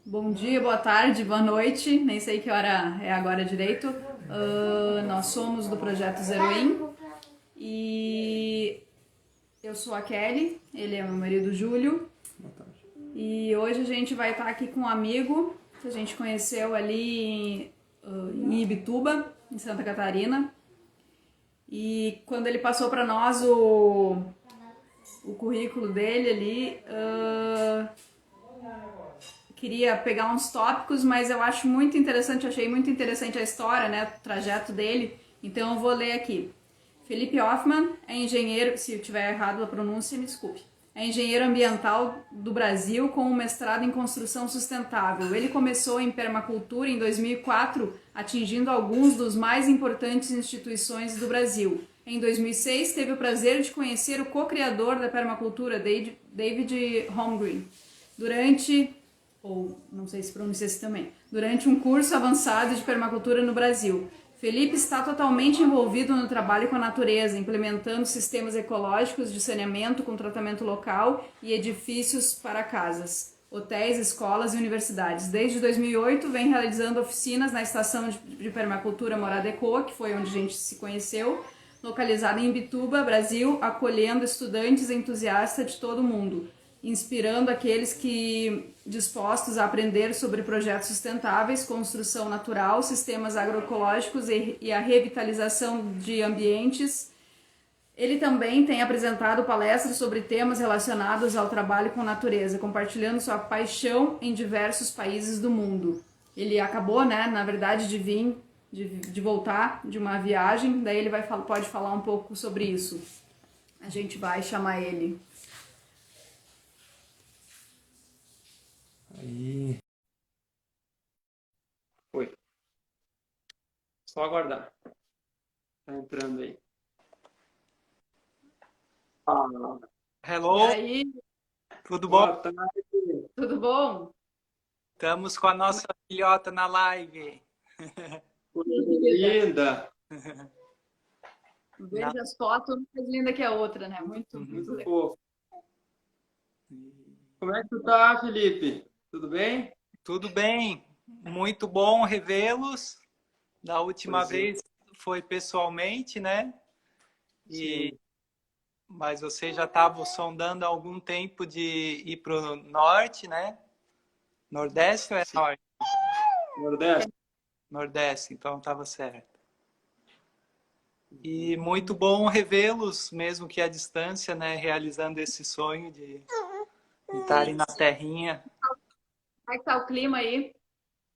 Bom dia, boa tarde, boa noite. Nem sei que hora é agora direito. Nós somos do Projeto Zeroin e eu sou a Kelly, ele é meu marido Júlio. E hoje a gente vai estar aqui com um amigo que a gente conheceu ali em Ibituba, em Santa Catarina. E quando ele passou para nós o currículo dele ali, queria pegar uns tópicos, mas eu acho muito interessante, achei muito interessante a história, né, o trajeto dele, então eu vou ler aqui. Felipe Hoffmann é engenheiro, se eu tiver errado a pronúncia, me desculpe. É engenheiro ambiental do Brasil com um mestrado em construção sustentável. Ele começou em permacultura em 2004, atingindo alguns dos mais importantes instituições do Brasil. Em 2006, teve o prazer de conhecer o co-criador da permacultura, David Holmgren, durante ou não sei se pronuncia assim também, durante um curso avançado de permacultura no Brasil. Felipe está totalmente envolvido no trabalho com a natureza, implementando sistemas ecológicos de saneamento com tratamento local e edifícios para casas, hotéis, escolas e universidades. Desde 2008 vem realizando oficinas na estação de permacultura Morada Ecoa, que foi onde a gente se conheceu, localizada em Ibituba, Brasil, acolhendo estudantes entusiastas de todo o mundo, inspirando aqueles que dispostos a aprender sobre projetos sustentáveis, construção natural, sistemas agroecológicos e a revitalização de ambientes. Ele também tem apresentado palestras sobre temas relacionados ao trabalho com natureza, compartilhando sua paixão em diversos países do mundo. Ele acabou, né, na verdade, de vir, de voltar de uma viagem, daí ele pode falar um pouco sobre isso. A gente vai chamar ele. Aí. Foi. Só aguardar. Tá entrando aí. Ah, E Hello, aí, tudo bom? boa tarde. tudo bom? Estamos com a nossa filhota na live. Coisa linda. Na- Veja as fotos, uma mais linda que a outra, né? Muito Muito legal. fofo. Como é que tu tá, Felipe? Tudo bem? Tudo bem, muito bom revê-los. Da última Pois é. vez foi pessoalmente, né? E, Sim. mas você já estava sondando há algum tempo de ir para o norte, né? Nordeste ou é Sim. norte? Nordeste. Nordeste, então estava certo. E muito bom revê-los, mesmo que à distância, né? Realizando esse sonho de estarem na terrinha. Como é que tá o clima aí?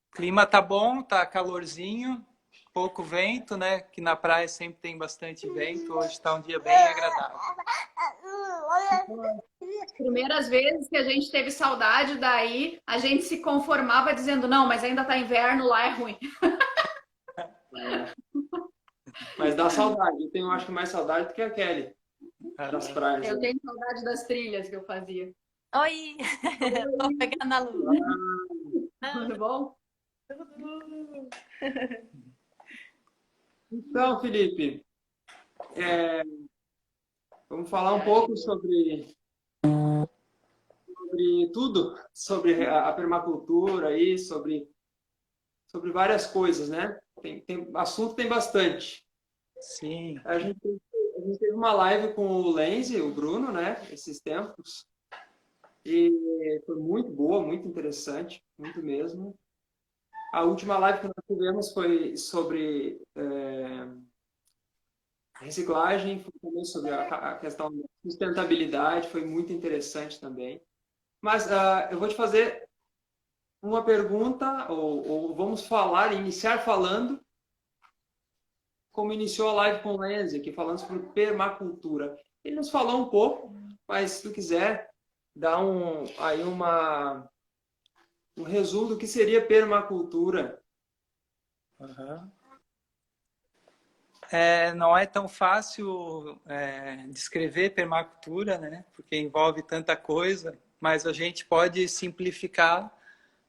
O clima tá bom, tá calorzinho, pouco vento, né? Que na praia sempre tem bastante vento. Hoje está um dia bem agradável. As primeiras vezes que a gente teve saudade daí, a gente se conformava dizendo, não, mas ainda tá inverno, lá é ruim. É. Mas dá saudade. Eu tenho, acho que mais saudade do que a Kelly das praias Eu aí. tenho saudade das trilhas que eu fazia. Oi, tô pegando a luz. Tudo bom? Então, Felipe, vamos falar um pouco sobre tudo, sobre a permacultura aí, sobre várias coisas, né? Assunto tem bastante. Sim. A gente teve uma live com o Lenzi, o Bruno, né? Esses tempos. E foi muito boa, muito interessante, muito mesmo. A última live que nós tivemos foi sobre reciclagem, foi também sobre a questão da sustentabilidade, foi muito interessante também. Mas eu vou te fazer uma pergunta, ou vamos falar, iniciar falando, como iniciou a live com o Lenzi, aqui falando sobre permacultura. Ele nos falou um pouco, mas se tu quiser dar aí um resumo do que seria permacultura. Uhum. Não é tão fácil descrever permacultura, né? Porque envolve tanta coisa, mas a gente pode simplificar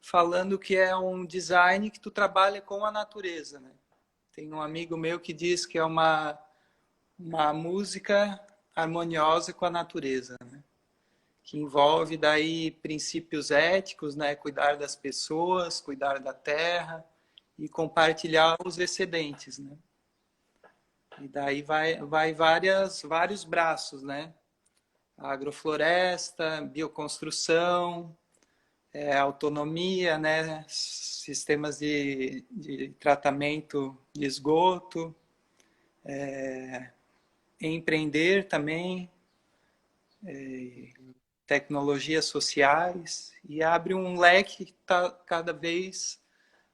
falando que é um design que tu trabalha com a natureza, né? Tem um amigo meu que diz que é uma música harmoniosa com a natureza, né? que envolve daí princípios éticos, né? Cuidar das pessoas, cuidar da terra e compartilhar os excedentes, né? E daí vai vários braços, né? Agrofloresta, bioconstrução, autonomia, né? Sistemas de tratamento de esgoto, empreender também, tecnologias sociais, e abre um leque que tá cada vez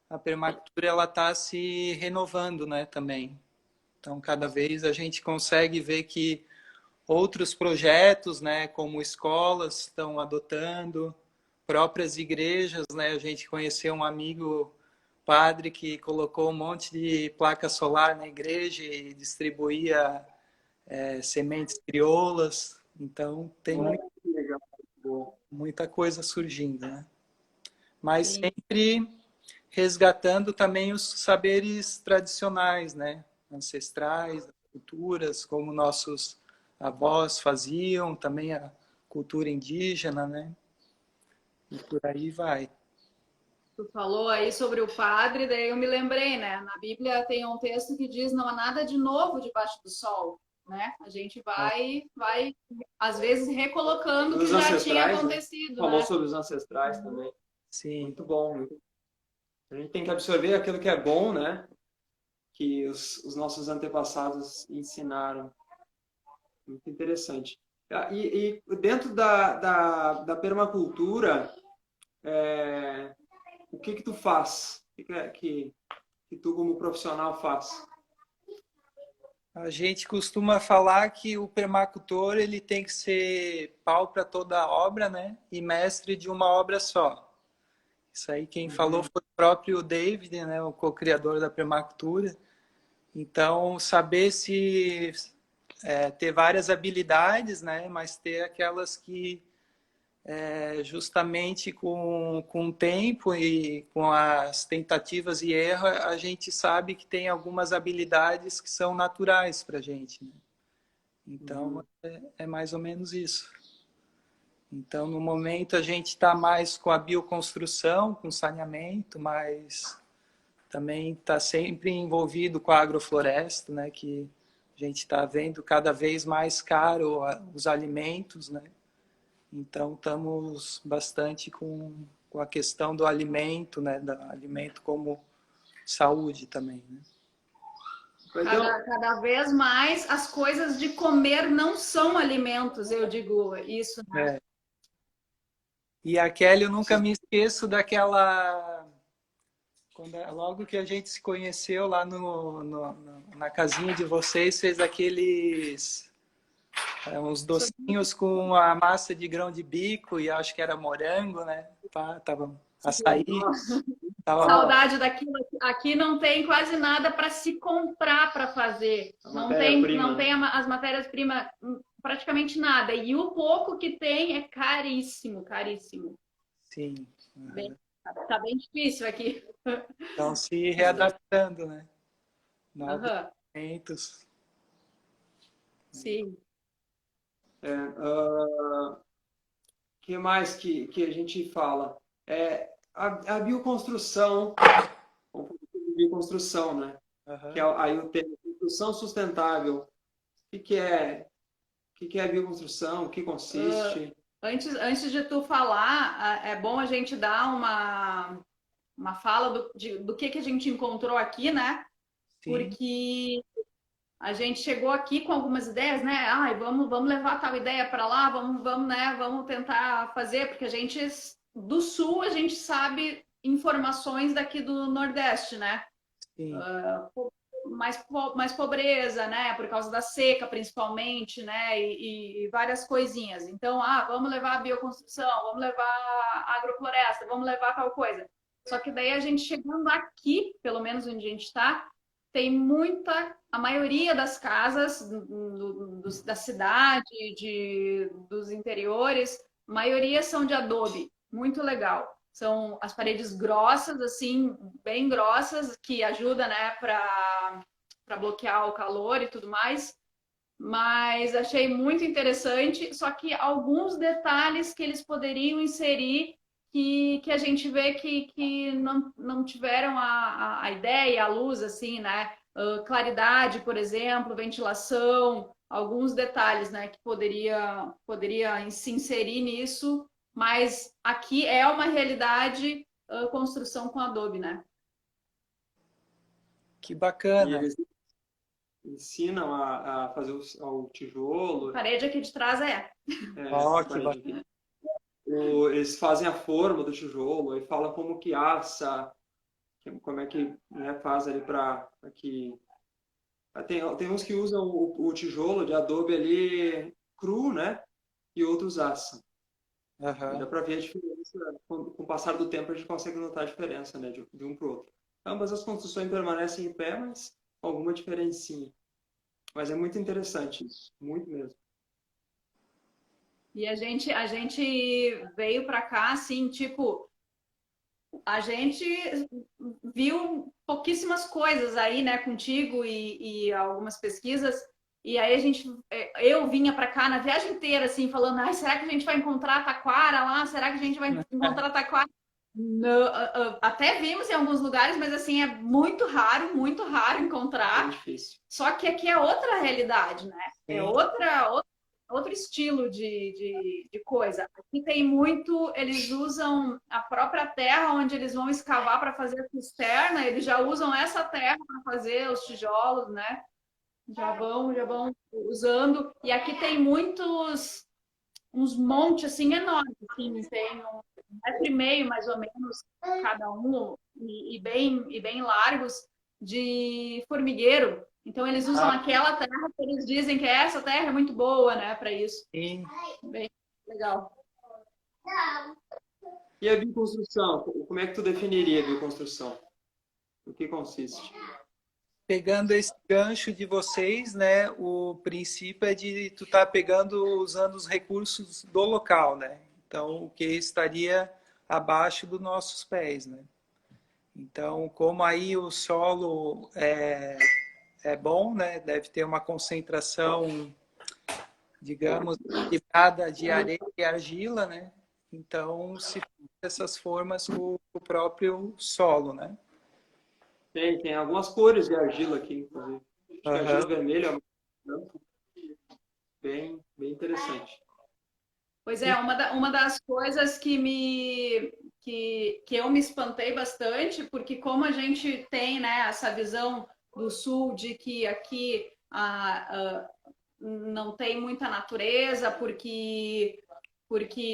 a permacultura ela está se renovando, né, também. Então, cada vez a gente consegue ver que outros projetos, né, como escolas estão adotando, próprias igrejas, né, a gente conheceu um amigo padre que colocou um monte de placa solar na igreja e distribuía sementes crioulas. Então, tem muita coisa surgindo, né? Mas Sim. sempre resgatando também os saberes tradicionais, né? Ancestrais, culturas, como nossos avós faziam, também a cultura indígena, né? E por aí vai. Tu falou aí sobre o padre, daí eu me lembrei, né? Na Bíblia tem um texto que diz não há nada de novo debaixo do sol, né? A gente vai às vezes recolocando o que Os já tinha ancestrais, né? acontecido, Falou né? sobre os ancestrais também. Sim, Muito bom. A gente tem que absorver aquilo que é bom, né? Que os nossos antepassados ensinaram. Muito interessante. E dentro da permacultura, o que tu faz? O que tu, como profissional, faz? a gente costuma falar que o permacultor ele tem que ser pau para toda a obra, né? E mestre de uma obra só. Isso aí quem falou foi o próprio David, né? O co-criador da permacultura. Então, saber se ter várias habilidades, né? Mas ter aquelas que justamente com o tempo e com as tentativas e erros, a gente sabe que tem algumas habilidades que são naturais para a gente, né? Então, é mais ou menos isso. Então, no momento, a gente está mais com a bioconstrução, com saneamento, mas também está sempre envolvido com a agrofloresta, né? Que a gente está vendo cada vez mais caro os alimentos, né? Então, estamos bastante com a questão do alimento, né? Do alimento como saúde também, né? Cada vez mais as coisas de comer não são alimentos, eu digo isso, né? É. E a Kelly, eu nunca me esqueço daquela... Logo que a gente se conheceu lá na casinha de vocês, fez aqueles... uns docinhos com a massa de grão de bico e acho que era morango, né? Tava açaí. Saudade daquilo. Aqui não tem quase nada para se comprar para fazer. Não tem as matérias-primas, praticamente nada. E o pouco que tem é caríssimo, caríssimo. Sim. Tá bem difícil aqui. Então, se readaptando, né? Novos Aham. alimentos. Sim. Que mais que a gente fala? A bioconstrução, bioconstrução, né? Uhum. Que é aí o termo construção sustentável. O que é a bioconstrução? O que consiste? Antes de tu falar, é bom a gente dar uma fala do que a gente encontrou aqui, né? Sim. Porque a gente chegou aqui com algumas ideias, né? Ai, vamos levar tal ideia para lá, né? Vamos tentar fazer, porque a gente do sul a gente sabe informações daqui do Nordeste, né? Sim. Mais pobreza, né? Por causa da seca, principalmente, né? E várias coisinhas. Então, vamos levar a bioconstrução, vamos levar a agrofloresta, vamos levar tal coisa. Só que daí a gente chegando aqui, pelo menos onde a gente está, tem a maioria das casas da cidade, dos interiores, a maioria são de adobe, muito legal. São as paredes grossas, assim, bem grossas, que ajuda, né, para bloquear o calor e tudo mais. mas achei muito interessante, só que alguns detalhes que eles poderiam inserir que a gente vê que não tiveram a ideia, a luz, assim, né? Claridade, por exemplo, ventilação, alguns detalhes, né, que poderia se inserir nisso, mas aqui é uma realidade construção com Adobe, né? Que E bacana. eles ensinam a fazer o A tijolo, parede aqui de trás Ó, essa que parede bacana. aqui. Eles fazem a forma do tijolo, aí fala como que assa, como é que, né, faz ali para que... Tem uns que usam o tijolo de adobe ali cru, né? E outros assam. E dá Aham. para ver a diferença. Com o passar do tempo, a gente consegue notar a diferença, né, de um para o outro. Ambas as construções permanecem em pé, mas com alguma diferencinha. Mas é muito interessante isso, muito mesmo. e a gente veio para cá assim, tipo, a gente viu pouquíssimas coisas aí, né, contigo e algumas pesquisas. E aí eu vinha para cá na viagem inteira, assim, falando, ai, será que a gente vai encontrar taquara lá? Será que a gente vai encontrar taquara? Não, até vimos em alguns lugares, mas assim, é muito raro Bem encontrar. difícil. Só que aqui é outra realidade, né? É Sim. outro estilo de coisa. Aqui tem muito, eles usam a própria terra onde eles vão escavar para fazer a cisterna, eles já usam essa terra para fazer os tijolos, né? Já vão usando. E aqui tem uns montes assim enormes, assim, tem 1,5 metro mais ou menos cada um e bem largos de formigueiro. Então eles usam Ah, aquela terra que eles dizem que essa terra é muito boa, né, para isso. sim. Bem legal. E a bioconstrução? Como é que tu definiria a bioconstrução? O que consiste? Pegando esse gancho de vocês, né, o princípio é de tu estar pegando, usando os recursos do local, né? Então, o que estaria abaixo dos nossos pés, né? Então, como aí o solo é bom, né? Deve ter uma concentração, digamos, equilibrada de areia e argila, né? Então, se faz essas formas com o próprio solo, né? Tem algumas cores de argila aqui, inclusive. Acho que a argila Aham. vermelha, branco, bem interessante. Pois é, E uma das coisas que eu me espantei bastante, porque como a gente tem, né, essa visão do sul de que aqui não tem muita natureza, porque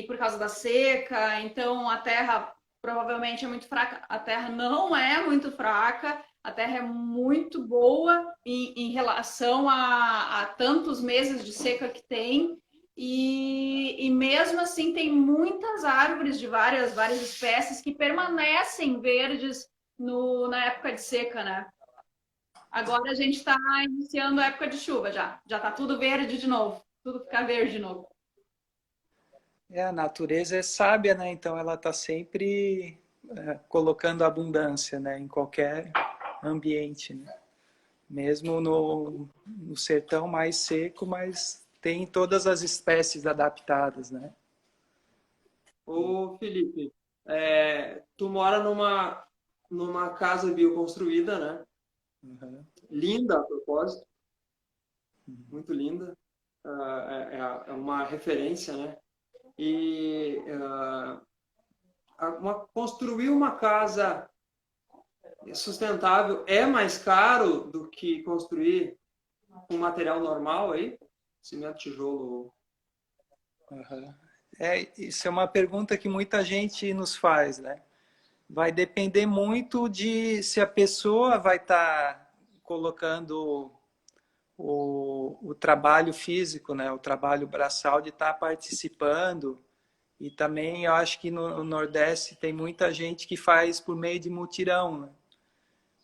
por causa da seca, então a terra provavelmente é muito fraca. A terra não é muito fraca, a terra é muito boa em relação a tantos meses de seca que tem. E mesmo assim tem muitas árvores de várias espécies que permanecem verdes na época de seca, né? Agora a gente está iniciando a época de chuva já. Já está tudo verde de novo. Tudo fica verde de novo. a natureza é sábia, né? Então ela está sempre colocando abundância, né? Em qualquer ambiente, né? Mesmo no sertão mais seco, mas tem todas as espécies adaptadas, né? Ô, Felipe, tu mora numa casa bioconstruída, né? Uhum. Linda, a propósito, muito linda. É uma referência, né? E construir uma casa sustentável é mais caro do que construir com material normal aí? Cimento, tijolo. Uhum. Isso é uma pergunta que muita gente nos faz, né? Vai depender muito de se a pessoa vai estar colocando o trabalho físico, né? O trabalho braçal de estar participando. E também eu acho que no Nordeste tem muita gente que faz por meio de mutirão, né?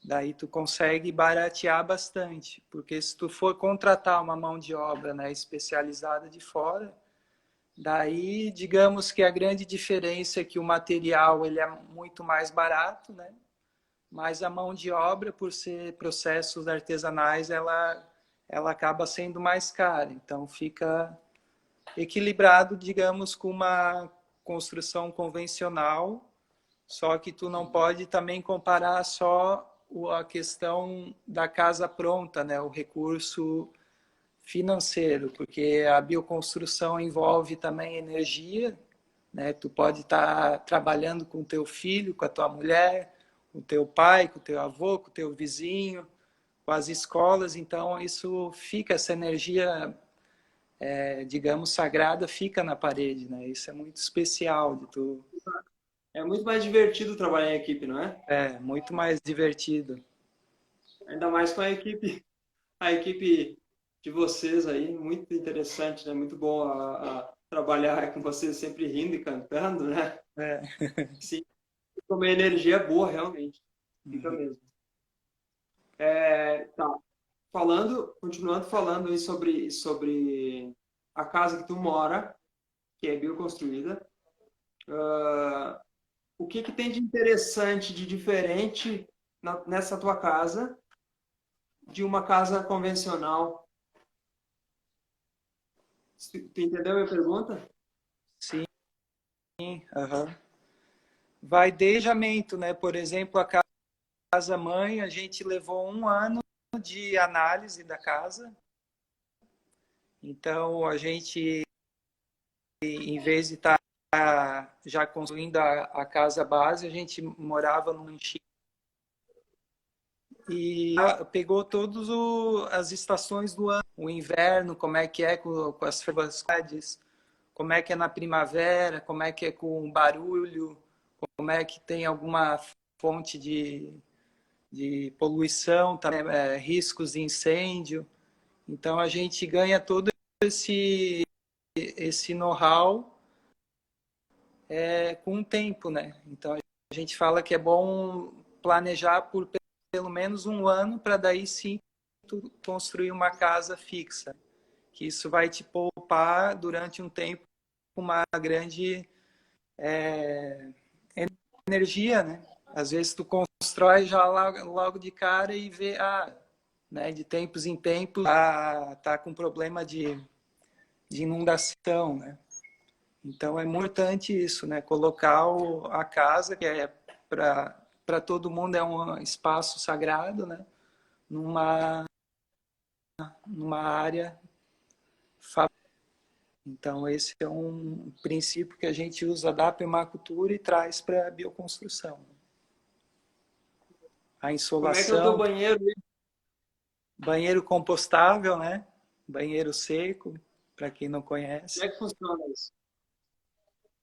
Daí tu consegue baratear bastante, porque se tu for contratar uma mão de obra, né, especializada de fora, daí digamos que a grande diferença é que o material ele é muito mais barato, né? Mas a mão de obra, por ser processos artesanais, ela ela acaba sendo mais cara. Então, fica equilibrado, digamos, com uma construção convencional, só que tu não pode também comparar só a questão da casa pronta, né? O recurso financeiro, porque a bioconstrução envolve também energia, né? Tu pode estar trabalhando com teu filho, com a tua mulher, com o teu pai, com o teu avô, com o teu vizinho, com as escolas, então isso fica, essa energia, digamos, sagrada, fica na parede, né? Isso é muito especial de tu. É muito mais divertido trabalhar em equipe, não é? É muito mais divertido. Ainda mais com a equipe de vocês aí, muito interessante, né? Muito bom a trabalhar com vocês sempre rindo e cantando, né? É. Sim, fica uma energia boa, realmente. Fica mesmo. Tá. Continuando falando aí sobre a casa que tu mora, que é bioconstruída. O que que tem de interessante, de diferente nessa tua casa de uma casa convencional? Tu entendeu a minha pergunta? Sim, aham. Vai desde planejamento, né? Por exemplo, a casa mãe, a gente levou 1 ano de análise da casa. Então, a gente, em vez de estar já construindo a casa base, a gente morava num antigo e pegou todas as estações do ano. O inverno, como é que é com as fertilidades, como é que é na primavera, como é que é com o barulho, como é que tem alguma fonte de poluição, também, riscos de incêndio. Então, a gente ganha todo esse know-how com o tempo, né? Então, a gente fala que é bom planejar por pelo menos 1 ano para daí sim tu construir uma casa fixa. Que isso vai te poupar durante um tempo uma grande energia, né? Às vezes tu constrói já logo de cara e vê, né, de tempos em tempos tá com problema de inundação, né? Então é muito importante isso, né? Colocar a casa, que é para todo mundo é um espaço sagrado, né? Numa área. Então esse é um princípio que a gente usa da permacultura e traz para a bioconstrução. A Como é que é o teu insolação, banheiro? banheiro compostável, né? Banheiro seco, para quem não Como conhece. é que funciona isso?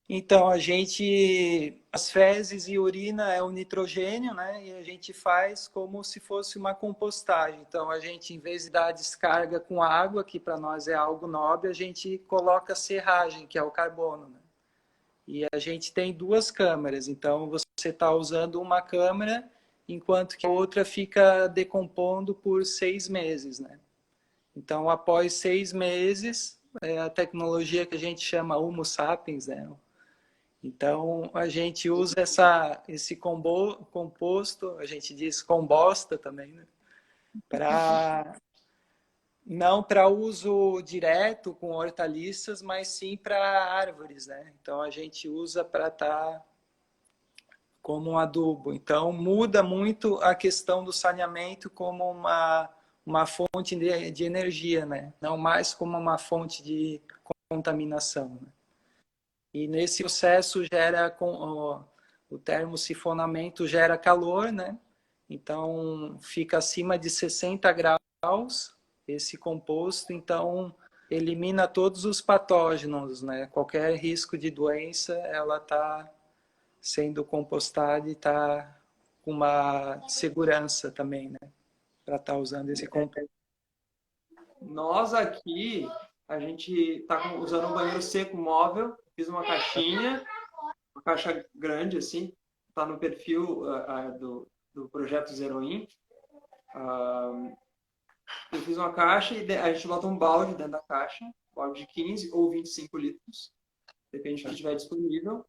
Então, as fezes e urina é o nitrogênio, né? E a gente faz como se fosse uma compostagem. Então, a gente, em vez de dar descarga com água, que para nós é algo nobre, a gente coloca serragem, que é o carbono, né? E a gente tem 2 câmaras. Então, você está usando uma câmara, enquanto que a outra fica decompondo por 6 meses, né? Então, após 6 meses, é a tecnologia que a gente chama Homo sapiens, né? Então, a gente usa esse composto, a gente diz composta também, né? Não para uso direto com hortaliças, mas sim para árvores, né? Então, a gente usa para estar como um adubo. Então, muda muito a questão do saneamento como uma fonte de energia, né? Não mais como uma fonte de contaminação, né? E nesse processo o termosifonamento gera calor, né? Então fica acima de 60 graus esse composto, então elimina todos os patógenos, né? Qualquer risco de doença, ela está sendo compostada e está com uma segurança também, né? Para estar usando esse composto. Nós aqui, a gente está usando um banheiro seco móvel. Fiz uma caixa grande, assim, está no perfil do projeto Zeroin. Eu fiz uma caixa e a gente bota um balde dentro da caixa, balde de 15 ou 25 litros, depende do que estiver disponível,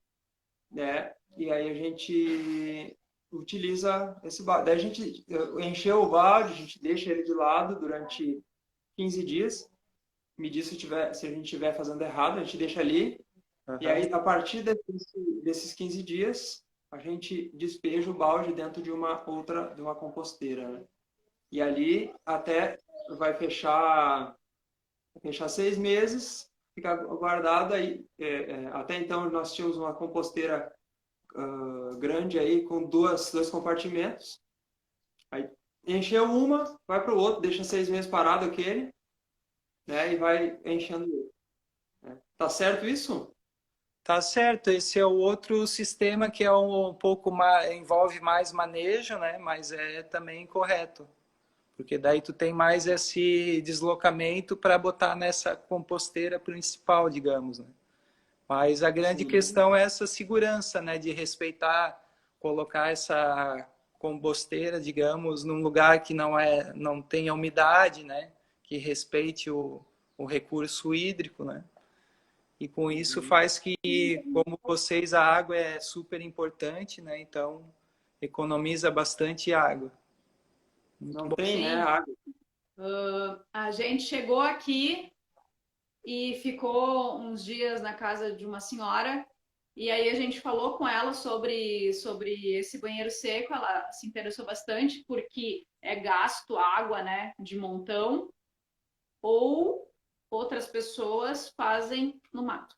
né? E aí a gente utiliza esse balde. Daí a gente encheu o balde, a gente deixa ele de lado durante 15 dias, medir se a gente estiver fazendo errado, a gente deixa ali. E aí, a partir desses 15 dias, a gente despeja o balde dentro de uma composteira, né? E ali até vai fechar 6 meses, fica guardado aí. Até então nós tínhamos uma composteira grande aí com dois compartimentos. Aí encheu uma, vai para o outro, deixa 6 meses parado aquele, né? E vai enchendo o outro. Né? Tá certo isso? Tá certo, esse é o outro sistema que é um pouco mais, envolve mais manejo, né? Mas é também correto, porque daí tu tem mais esse deslocamento para botar nessa composteira principal, digamos, né? Mas a grande Sim. questão é essa segurança, né? De respeitar, colocar essa composteira, digamos, num lugar que não tenha umidade, né? Que respeite o recurso hídrico, né? E com isso faz que, como vocês, a água é super importante, né? Então, economiza bastante água. Muito Não bom. tem, né, água. A gente chegou aqui e ficou uns dias na casa de uma senhora, e aí a gente falou com ela sobre esse banheiro seco. Ela se interessou bastante porque é gasto água, né, de montão, ou outras pessoas fazem no mato,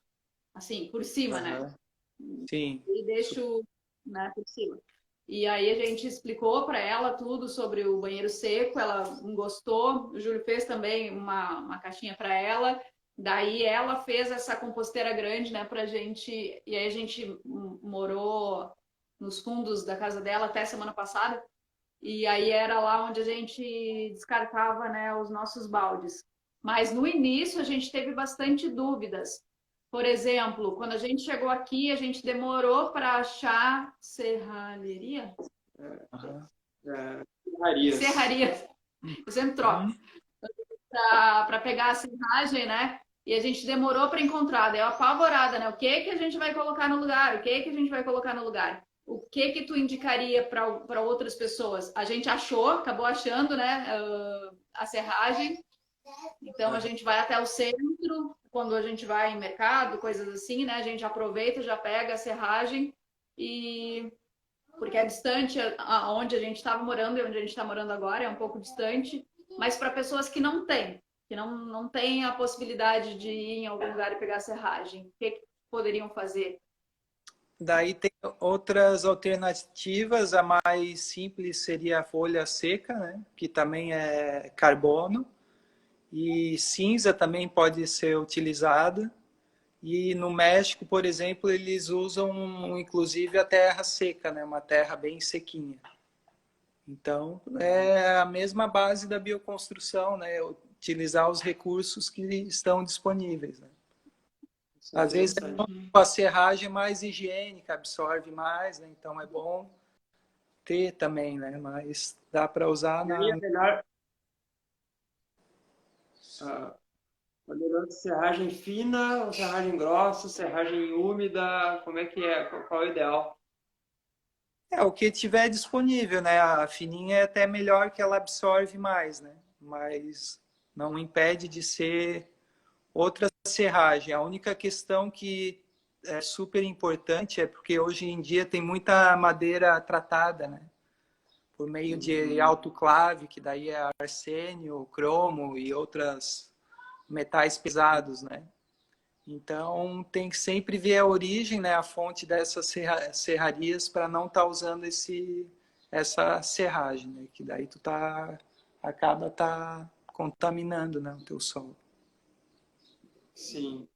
assim, por cima, né? Aham. Sim. E deixo, né, por cima. E aí a gente explicou para ela tudo sobre o banheiro seco, ela gostou, o Júlio fez também uma caixinha para ela, daí ela fez essa composteira grande, né, pra gente, e aí a gente morou nos fundos da casa dela até semana passada, e aí era lá onde a gente descartava, né, os nossos baldes. Mas no início a gente teve bastante dúvidas. Por exemplo, quando a gente chegou aqui, a gente demorou para achar serralheria? Aham. Serrarias. Serraria. Eu sempre troco. Uhum. Para pegar a serragem, né? E a gente demorou para encontrar. Daí eu apavorada, né? O que que a gente vai colocar no lugar? O que que a gente vai colocar no lugar? O que que tu indicaria para outras pessoas? A gente achou, acabou achando, né? A serragem. Então a gente vai até o centro, quando a gente vai em mercado, coisas assim, né? A gente aproveita, já pega a serragem e porque é distante aonde a gente estava morando e onde a gente está morando agora, é um pouco distante, mas para pessoas que não têm a possibilidade de ir em algum lugar e pegar a serragem, o que poderiam fazer? Daí tem outras alternativas, a mais simples seria a folha seca, né? Que também é carbono, e cinza também pode ser utilizada. E no México, por exemplo, eles usam inclusive a terra seca, né? Uma terra bem sequinha. Então, é a mesma base da bioconstrução, né? Utilizar os recursos que estão disponíveis, né? Isso é Às vezes interessante. a serragem é mais higiênica, absorve mais, né? Então é bom ter também, né? Mas dá para usar E aí na... é melhor, melhor serragem fina, ou serragem grossa, serragem úmida, como é que é? Qual é o ideal? É, o que tiver disponível, né? A fininha é até melhor que ela absorve mais, né? Mas não impede de ser outra serragem. A única questão que é super importante é porque hoje em dia tem muita madeira tratada, né? Por meio de autoclave, que daí é arsênio, cromo e outros metais pesados, né? Então tem que sempre ver a origem, né, a fonte dessas serrarias para não estar usando essa serragem, né? Que daí tu acaba contaminando, né, o teu solo. Sim.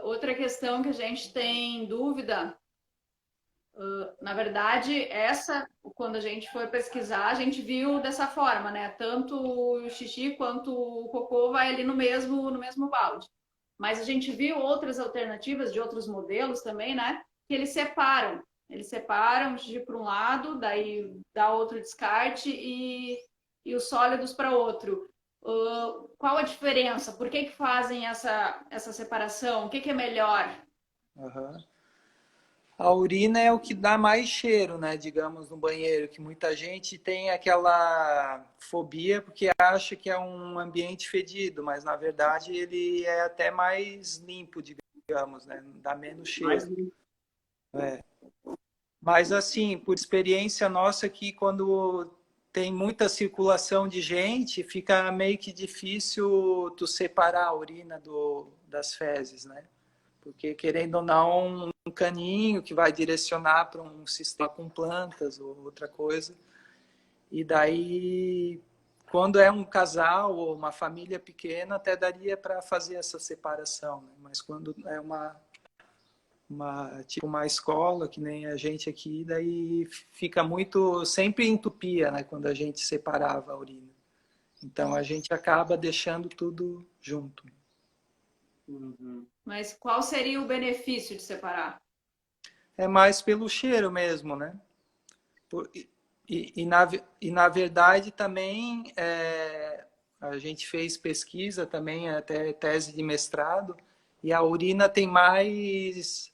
Outra questão que a gente tem dúvida, na verdade, quando a gente foi pesquisar, a gente viu dessa forma, né? Tanto o xixi quanto o cocô vai ali no mesmo balde. Mas a gente viu outras alternativas de outros modelos também, né? Que eles separam. Eles separam o xixi para um lado, daí dá outro descarte e os sólidos para outro. Qual a diferença? Por que fazem essa separação? O que é melhor? Uhum. A urina é o que dá mais cheiro, né, digamos, no banheiro, que muita gente tem aquela fobia porque acha que é um ambiente fedido, mas na verdade ele é até mais limpo, digamos, né, dá menos Mais cheiro. Mas assim, por experiência nossa que quando tem muita circulação de gente, fica meio que difícil tu separar a urina das fezes, né? Porque, querendo ou não, um caninho que vai direcionar para um sistema com plantas ou outra coisa. E daí, quando é um casal ou uma família pequena, até daria para fazer essa separação. Né? Mas quando é tipo uma escola, que nem a gente aqui, daí fica muito... Sempre entupia, né? Quando a gente separava a urina. Então, a gente acaba deixando tudo junto. Uhum. Mas qual seria o benefício de separar? É mais pelo cheiro mesmo, né? Na verdade também a gente fez pesquisa também, até tese de mestrado, e a urina tem mais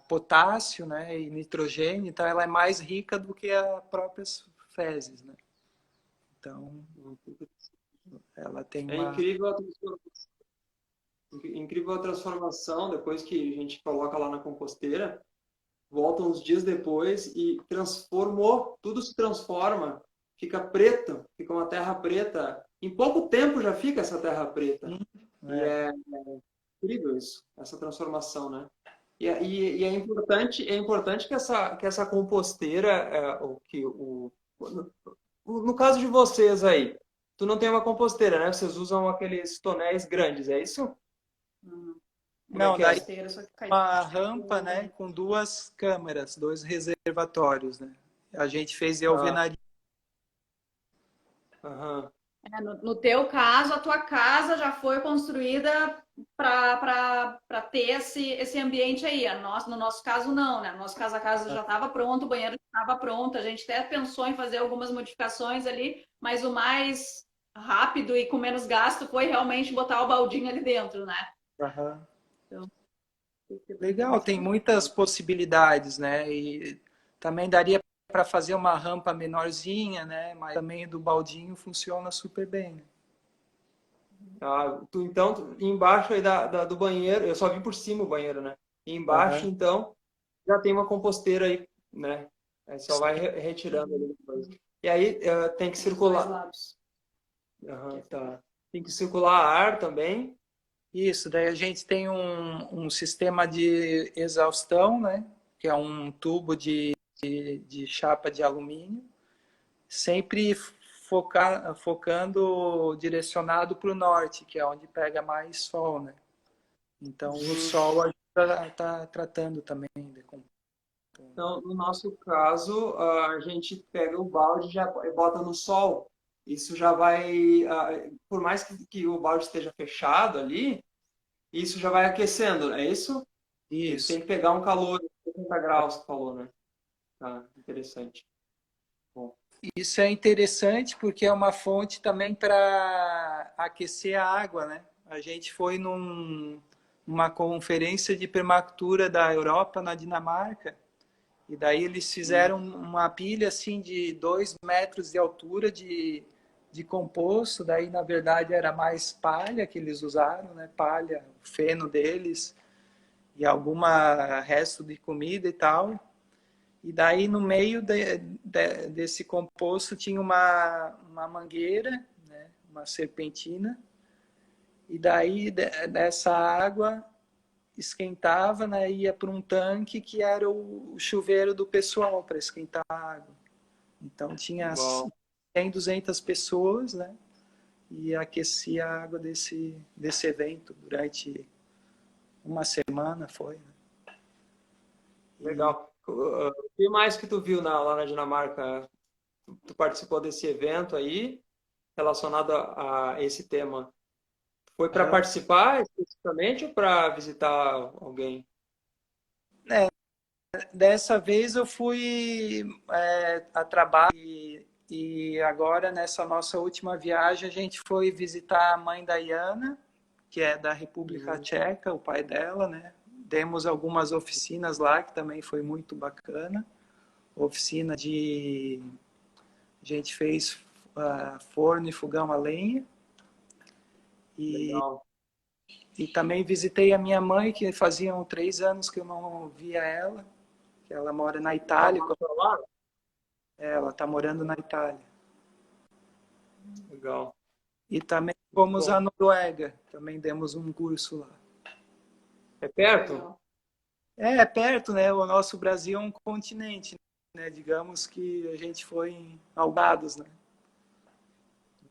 potássio, né, e nitrogênio, então ela é mais rica do que as próprias fezes, né? Então ela tem É uma... incrível a transformação depois que a gente coloca lá na composteira, volta uns dias depois e transformou, tudo se transforma, fica preto, fica uma terra preta. Em pouco tempo já fica essa terra preta. E é incrível isso, essa transformação, né? E é importante que essa composteira, no caso de vocês aí, tu não tem uma composteira, né? Vocês usam aqueles tonéis grandes, é isso? Como é Não, que é? daí Só que cai. uma rampa, né, com duas câmeras, dois reservatórios, né? A gente fez de alvenaria. Aham. No teu caso, a tua casa já foi construída para ter esse ambiente aí. No nosso caso, não, né? No nosso caso, a casa já estava pronta, o banheiro já estava pronto. A gente até pensou em fazer algumas modificações ali, mas o mais rápido e com menos gasto foi realmente botar o baldinho ali dentro, né? Aham. Então, Legal, tem muitas possibilidades, né? E também daria para fazer uma rampa menorzinha, né? Mas também do baldinho funciona super bem. Né? Então, embaixo aí do banheiro, eu só vi por cima o banheiro, né? E embaixo, Aham. então, já tem uma composteira aí, né? Aí só vai retirando ali depois. E aí tem que dois circular. lados. Aham, tá. Tem que circular ar também. Isso, daí a gente tem um sistema de exaustão, né? Que é um tubo de chapa de alumínio, sempre focando direcionado para o norte, que é onde pega mais sol, né? Então o sol ajuda a estar tratando também. Então, no nosso caso, a gente pega o balde e já bota no sol. Isso já vai, por mais que o balde esteja fechado ali, isso já vai aquecendo, é isso? Ele Isso. tem que pegar um calor, 70 graus, que falou, né? Tá, interessante. Bom. Isso é interessante porque é uma fonte também para aquecer a água, né? A gente foi numa conferência de permacultura da Europa, na Dinamarca, e daí eles fizeram uma pilha assim de 2 metros de altura de composto, daí na verdade era mais palha que eles usaram, né? Palha, feno deles e alguma resto de comida e tal. E daí no meio desse composto tinha uma mangueira, né? Uma serpentina, e daí dessa água esquentava, né? Ia para um tanque que era o chuveiro do pessoal para esquentar a água. Então tinha Bom. 100, 200 pessoas, né? E aquecia a água desse evento durante uma semana, foi. Né? Legal. O que mais que tu viu lá na Dinamarca? Tu participou desse evento aí, relacionado a esse tema? Foi para participar especificamente ou para visitar alguém? Dessa vez eu fui a trabalho e agora nessa nossa última viagem a gente foi visitar a mãe da Iana, que é da República Tcheca, o pai dela, né? demos algumas oficinas lá, que também foi muito bacana. Oficina de... A gente fez forno e fogão a lenha. Legal. E também visitei a minha mãe, que faziam 3 anos que eu não via ela, que ela mora na Itália. Ela está morando na Itália. Legal. E também fomos Bom. à Noruega, também demos um curso lá. É perto? É perto, né? O nosso Brasil é um continente, né? Digamos que a gente foi em Algados, né?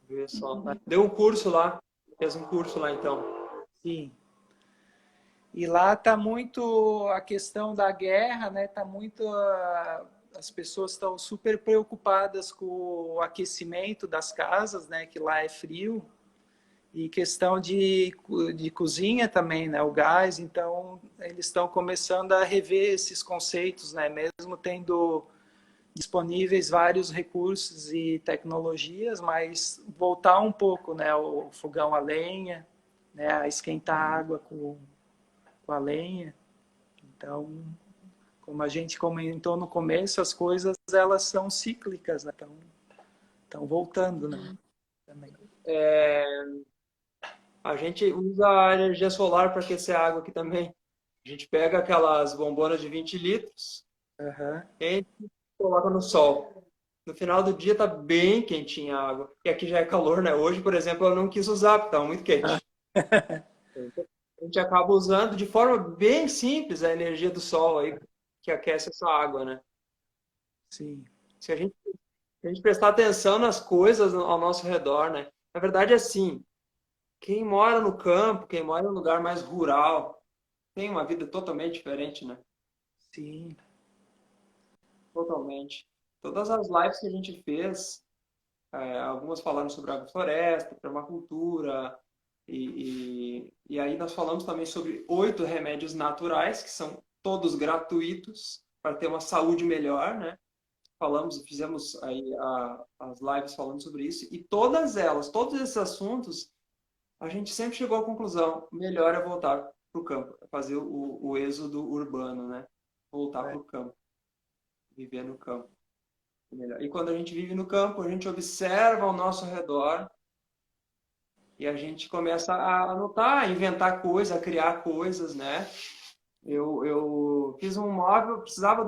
Vê só. Deu um curso lá. Fez um curso lá, então. Sim. E lá está muito a questão da guerra, né? Tá muito as pessoas estão super preocupadas com o aquecimento das casas, né? Que lá é frio. E questão de cozinha também, né? O gás. Então eles estão começando a rever esses conceitos, né? Mesmo tendo disponíveis vários recursos e tecnologias, mas voltar um pouco, né? O fogão a lenha, né? A esquentar água com a lenha. Então, como a gente comentou no começo, as coisas elas são cíclicas, né? Estão voltando, né? Também. A gente usa a energia solar para aquecer a água aqui também. A gente pega aquelas bombonas de 20 litros, Uhum. enche e coloca no sol. No final do dia tá bem quentinha a água. E aqui já é calor, né? Hoje, por exemplo, eu não quis usar porque estava muito quente. A gente acaba usando de forma bem simples a energia do sol aí, que aquece essa água, né? Sim. Se a gente prestar atenção nas coisas ao nosso redor, né? Na verdade, é assim, quem mora no campo, quem mora em um lugar mais rural, tem uma vida totalmente diferente, né? Sim. Totalmente. Todas as lives que a gente fez, algumas falando sobre agrofloresta, permacultura, e aí nós falamos também sobre 8 remédios naturais, que são todos gratuitos, para ter uma saúde melhor, né? Fizemos aí as lives falando sobre isso, e todas elas, todos esses assuntos, a gente sempre chegou à conclusão, melhor é voltar para o campo, fazer o êxodo urbano, né? Voltar para o campo, viver no campo. Melhor. E quando a gente vive no campo, a gente observa ao nosso redor e a gente começa a anotar, a inventar coisas, a criar coisas, né? Eu fiz um móvel, precisava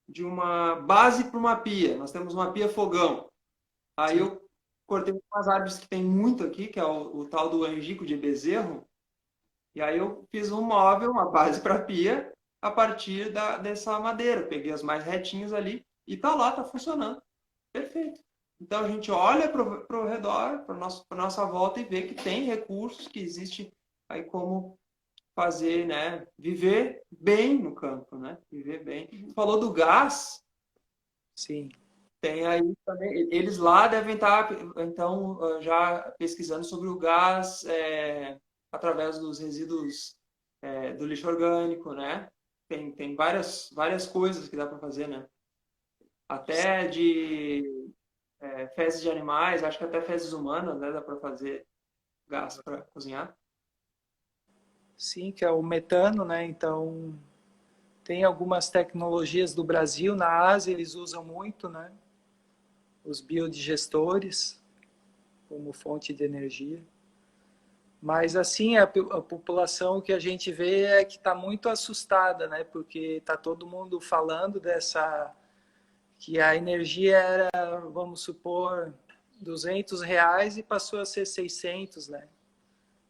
de uma base para uma pia. Nós temos uma pia fogão. Aí Sim. eu cortei umas árvores que tem muito aqui, que é o tal do angico de bezerro. E aí eu fiz um móvel, uma base para pia, a partir dessa madeira. Peguei as mais retinhas ali e tá lá, tá funcionando. Perfeito. Então a gente olha para o redor, para nossa volta e vê que tem recursos, que existe aí como fazer, né? Viver bem no campo, né? Viver bem. Falou do gás, Sim. tem aí também. Eles lá devem estar, então, já pesquisando sobre o gás através dos resíduos do lixo orgânico, né? Tem várias coisas que dá para fazer, né? Até de fezes de animais, acho que até fezes humanas, né? Dá para fazer gás para cozinhar. Sim, que é o metano, né? Então, tem algumas tecnologias do Brasil, na Ásia eles usam muito, né? Os biodigestores como fonte de energia. Mas, assim, a população que a gente vê é que está muito assustada, né? Porque está todo mundo falando que a energia era, vamos supor, R$ 200 e passou a ser 600, né?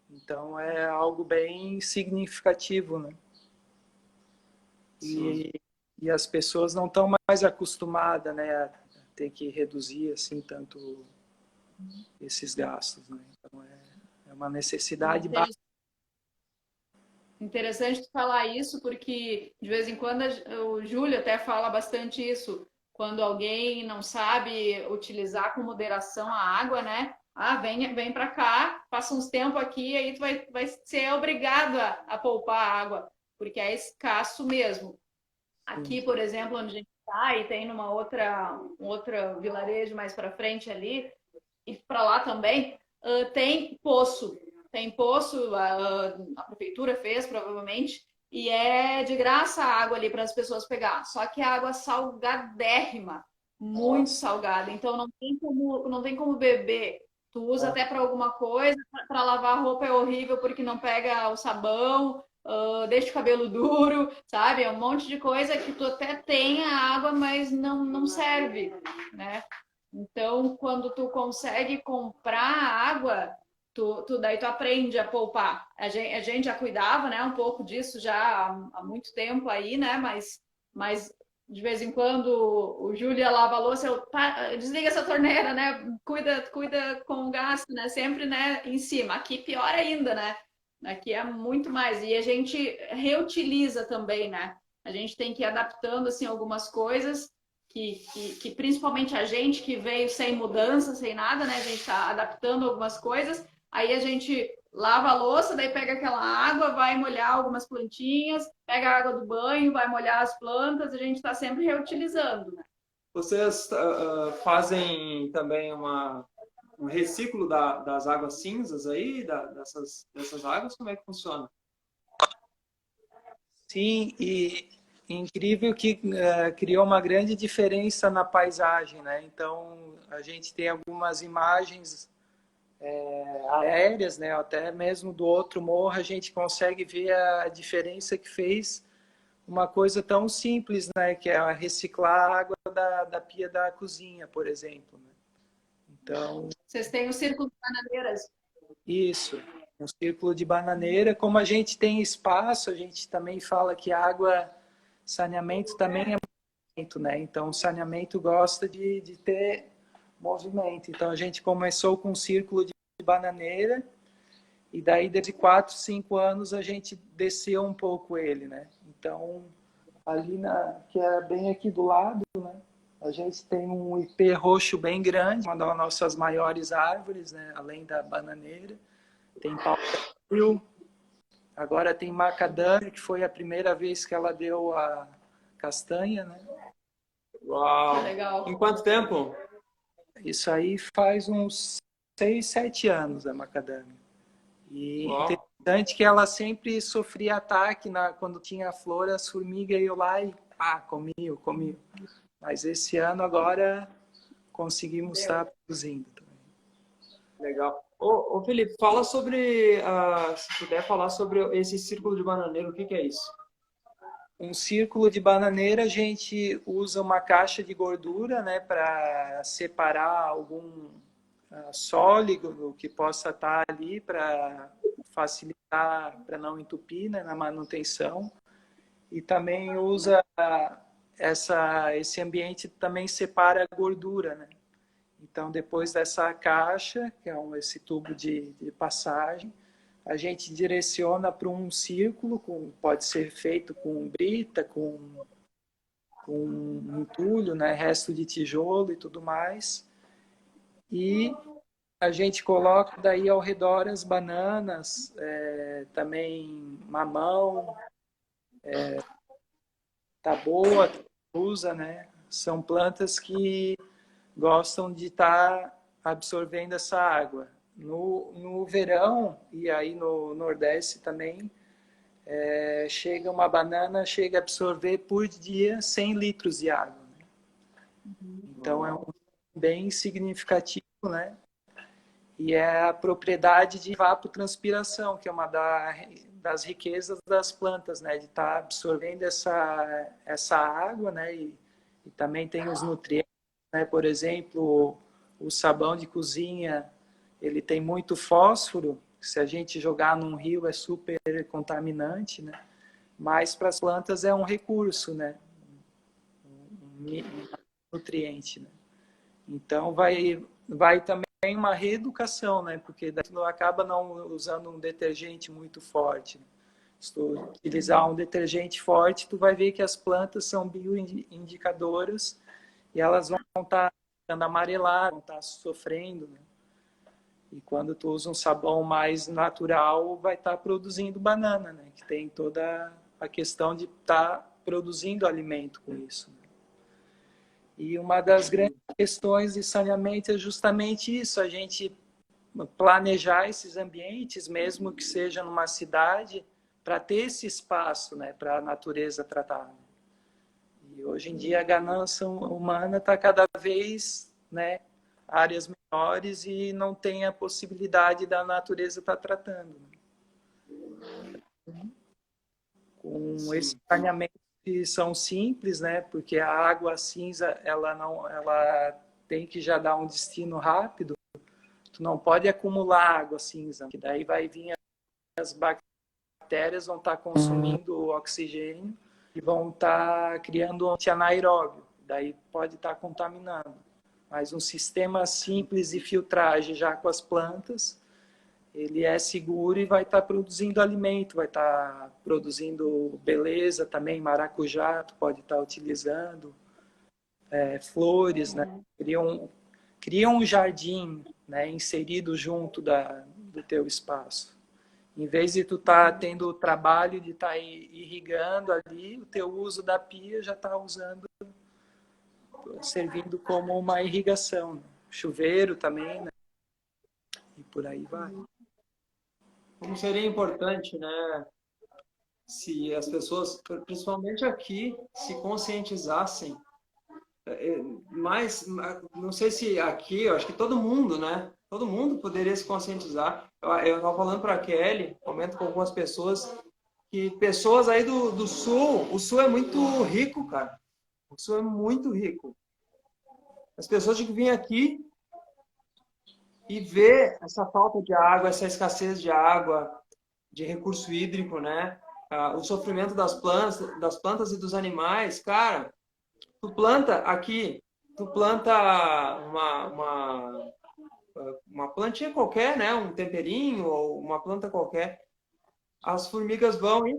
Então, é algo bem significativo, né? E as pessoas não estão mais acostumadas, né, a ter que reduzir assim tanto esses gastos, né? Então é uma necessidade básica. Interessante tu falar isso, porque de vez em quando o Júlio até fala bastante isso. Quando alguém não sabe utilizar com moderação a água, né? Ah, vem para cá, passa uns tempos aqui, aí tu vai ser obrigado a poupar a água, porque é escasso mesmo. Aqui, por exemplo, onde a gente está, e tem numa outra vilarejo mais para frente ali, e para lá também, tem poço. tem poço, a prefeitura fez provavelmente, e é de graça a água ali para as pessoas pegar. Só que a água salgadérrima, muito salgada. Então não tem como beber. Tu usa até para alguma coisa, para lavar roupa é horrível porque não pega o sabão, deixa o cabelo duro, sabe? É um monte de coisa que tu até tem a água, mas não serve, né? Então, quando tu consegue comprar água, daí tu aprende a poupar. A gente já cuidava, né, um pouco disso já há muito tempo aí, né? Mas de vez em quando o Júlio lava a louça, desliga essa torneira, né? Cuida com o gasto, né? Sempre, né, em cima. Aqui pior ainda, né? Aqui é muito mais. E a gente reutiliza também, né? A gente tem que ir adaptando assim algumas coisas que principalmente a gente que veio sem mudança, sem nada, né? A gente está adaptando algumas coisas. Aí a gente lava a louça, daí pega aquela água, vai molhar algumas plantinhas, pega a água do banho, vai molhar as plantas, a gente está sempre reutilizando, né? Vocês fazem também um reciclo das águas cinzas aí, dessas águas? Como é que funciona? Sim, e incrível que criou uma grande diferença na paisagem, né? Então, a gente tem algumas imagens aéreas, né? Até mesmo do outro morro, a gente consegue ver a diferença que fez uma coisa tão simples, né? Que é reciclar a água da pia da cozinha, por exemplo, né? Então, vocês têm o círculo de bananeiras. isso, um círculo de bananeira. Como a gente tem espaço, a gente também fala que água, saneamento também é movimento, né? Então, o saneamento gosta de ter movimento. Então, a gente começou com um círculo de bananeira e daí, desde 4, 5 anos, a gente desceu um pouco ele, né? Então, ali que é bem aqui do lado, né? A gente tem um ipê roxo bem grande, uma das nossas maiores árvores, né? Além da bananeira. Tem pau-brasil, agora tem macadâmia, que foi a primeira vez que ela deu a castanha, né? Uau! Legal. Em quanto tempo? Isso aí faz uns 6, 7 anos a macadâmia. E interessante que ela sempre sofria ataque quando tinha flor, as formigas iam lá e comiam. Mas esse ano agora conseguimos estar produzindo também. Legal. Ô Felipe, fala sobre, se puder falar sobre esse círculo de bananeiro, o que é isso? Um círculo de bananeira, a gente usa uma caixa de gordura, né, para separar algum sólido que possa estar ali para facilitar, para não entupir, né, na manutenção. E também usa esse ambiente também separa a gordura, né? Então, depois dessa caixa, que é esse tubo de passagem, a gente direciona para um círculo, pode ser feito com brita, com entulho, né, resto de tijolo e tudo mais. E a gente coloca daí ao redor as bananas, também mamão, taboa, usa, né? São plantas que gostam de estar absorvendo essa água. No verão, e aí no Nordeste também, uma banana chega a absorver por dia 100 litros de água. Né? Então é bem significativo, né? E é a propriedade de evapotranspiração, que é uma das riquezas das plantas, né? De estar absorvendo essa água, né? E também tem os nutrientes, né? Por exemplo, o sabão de cozinha, ele tem muito fósforo. Se a gente jogar num rio é super contaminante, né? Mas para as plantas é um recurso, né? Um nutriente, né? Então vai também uma reeducação, né? Porque daí tu acaba não usando um detergente muito forte. Se tu utilizar um detergente forte, tu vai ver que as plantas são bioindicadoras e elas vão estar ficando amareladas, vão estar sofrendo, né? E quando tu usa um sabão mais natural, vai estar produzindo banana, né? Que tem toda a questão de estar produzindo alimento com isso. Né? E uma das grandes questões de saneamento é justamente isso, a gente planejar esses ambientes, mesmo que seja numa cidade, para ter esse espaço, né, para a natureza tratar. E hoje em dia a ganância humana está cada vez, né, áreas menores e não tem a possibilidade da natureza estar tratando. Com esse saneamento que são simples, né, porque a água cinza ela tem que já dar um destino rápido. Tu não pode acumular água cinza, que daí vai vir as bactérias vão estar consumindo o oxigênio e vão estar criando um anaeróbio, daí pode estar contaminando. Mas um sistema simples de filtragem já com as plantas, ele é seguro e vai estar produzindo alimento, vai estar produzindo beleza também, maracujá, tu pode estar utilizando, flores, né? Cria um jardim, né, inserido junto do teu espaço. Em vez de tu estar tendo o trabalho de estar irrigando ali, o teu uso da pia já está servindo como uma irrigação. Né? Chuveiro também, né? E por aí vai. Como seria importante, né, se as pessoas, principalmente aqui, se conscientizassem mas não sei se aqui, eu acho que todo mundo, né? Todo mundo poderia se conscientizar. Eu estava falando para a Kelly, comento com algumas pessoas, que pessoas aí do Sul, o Sul é muito rico, cara. O Sul é muito rico. As pessoas têm que vir aqui e ver essa falta de água, essa escassez de água, de recurso hídrico, né? O sofrimento das plantas e dos animais, cara. Tu planta aqui, tu planta uma plantinha qualquer, né? Um temperinho ou uma planta qualquer. As formigas vão e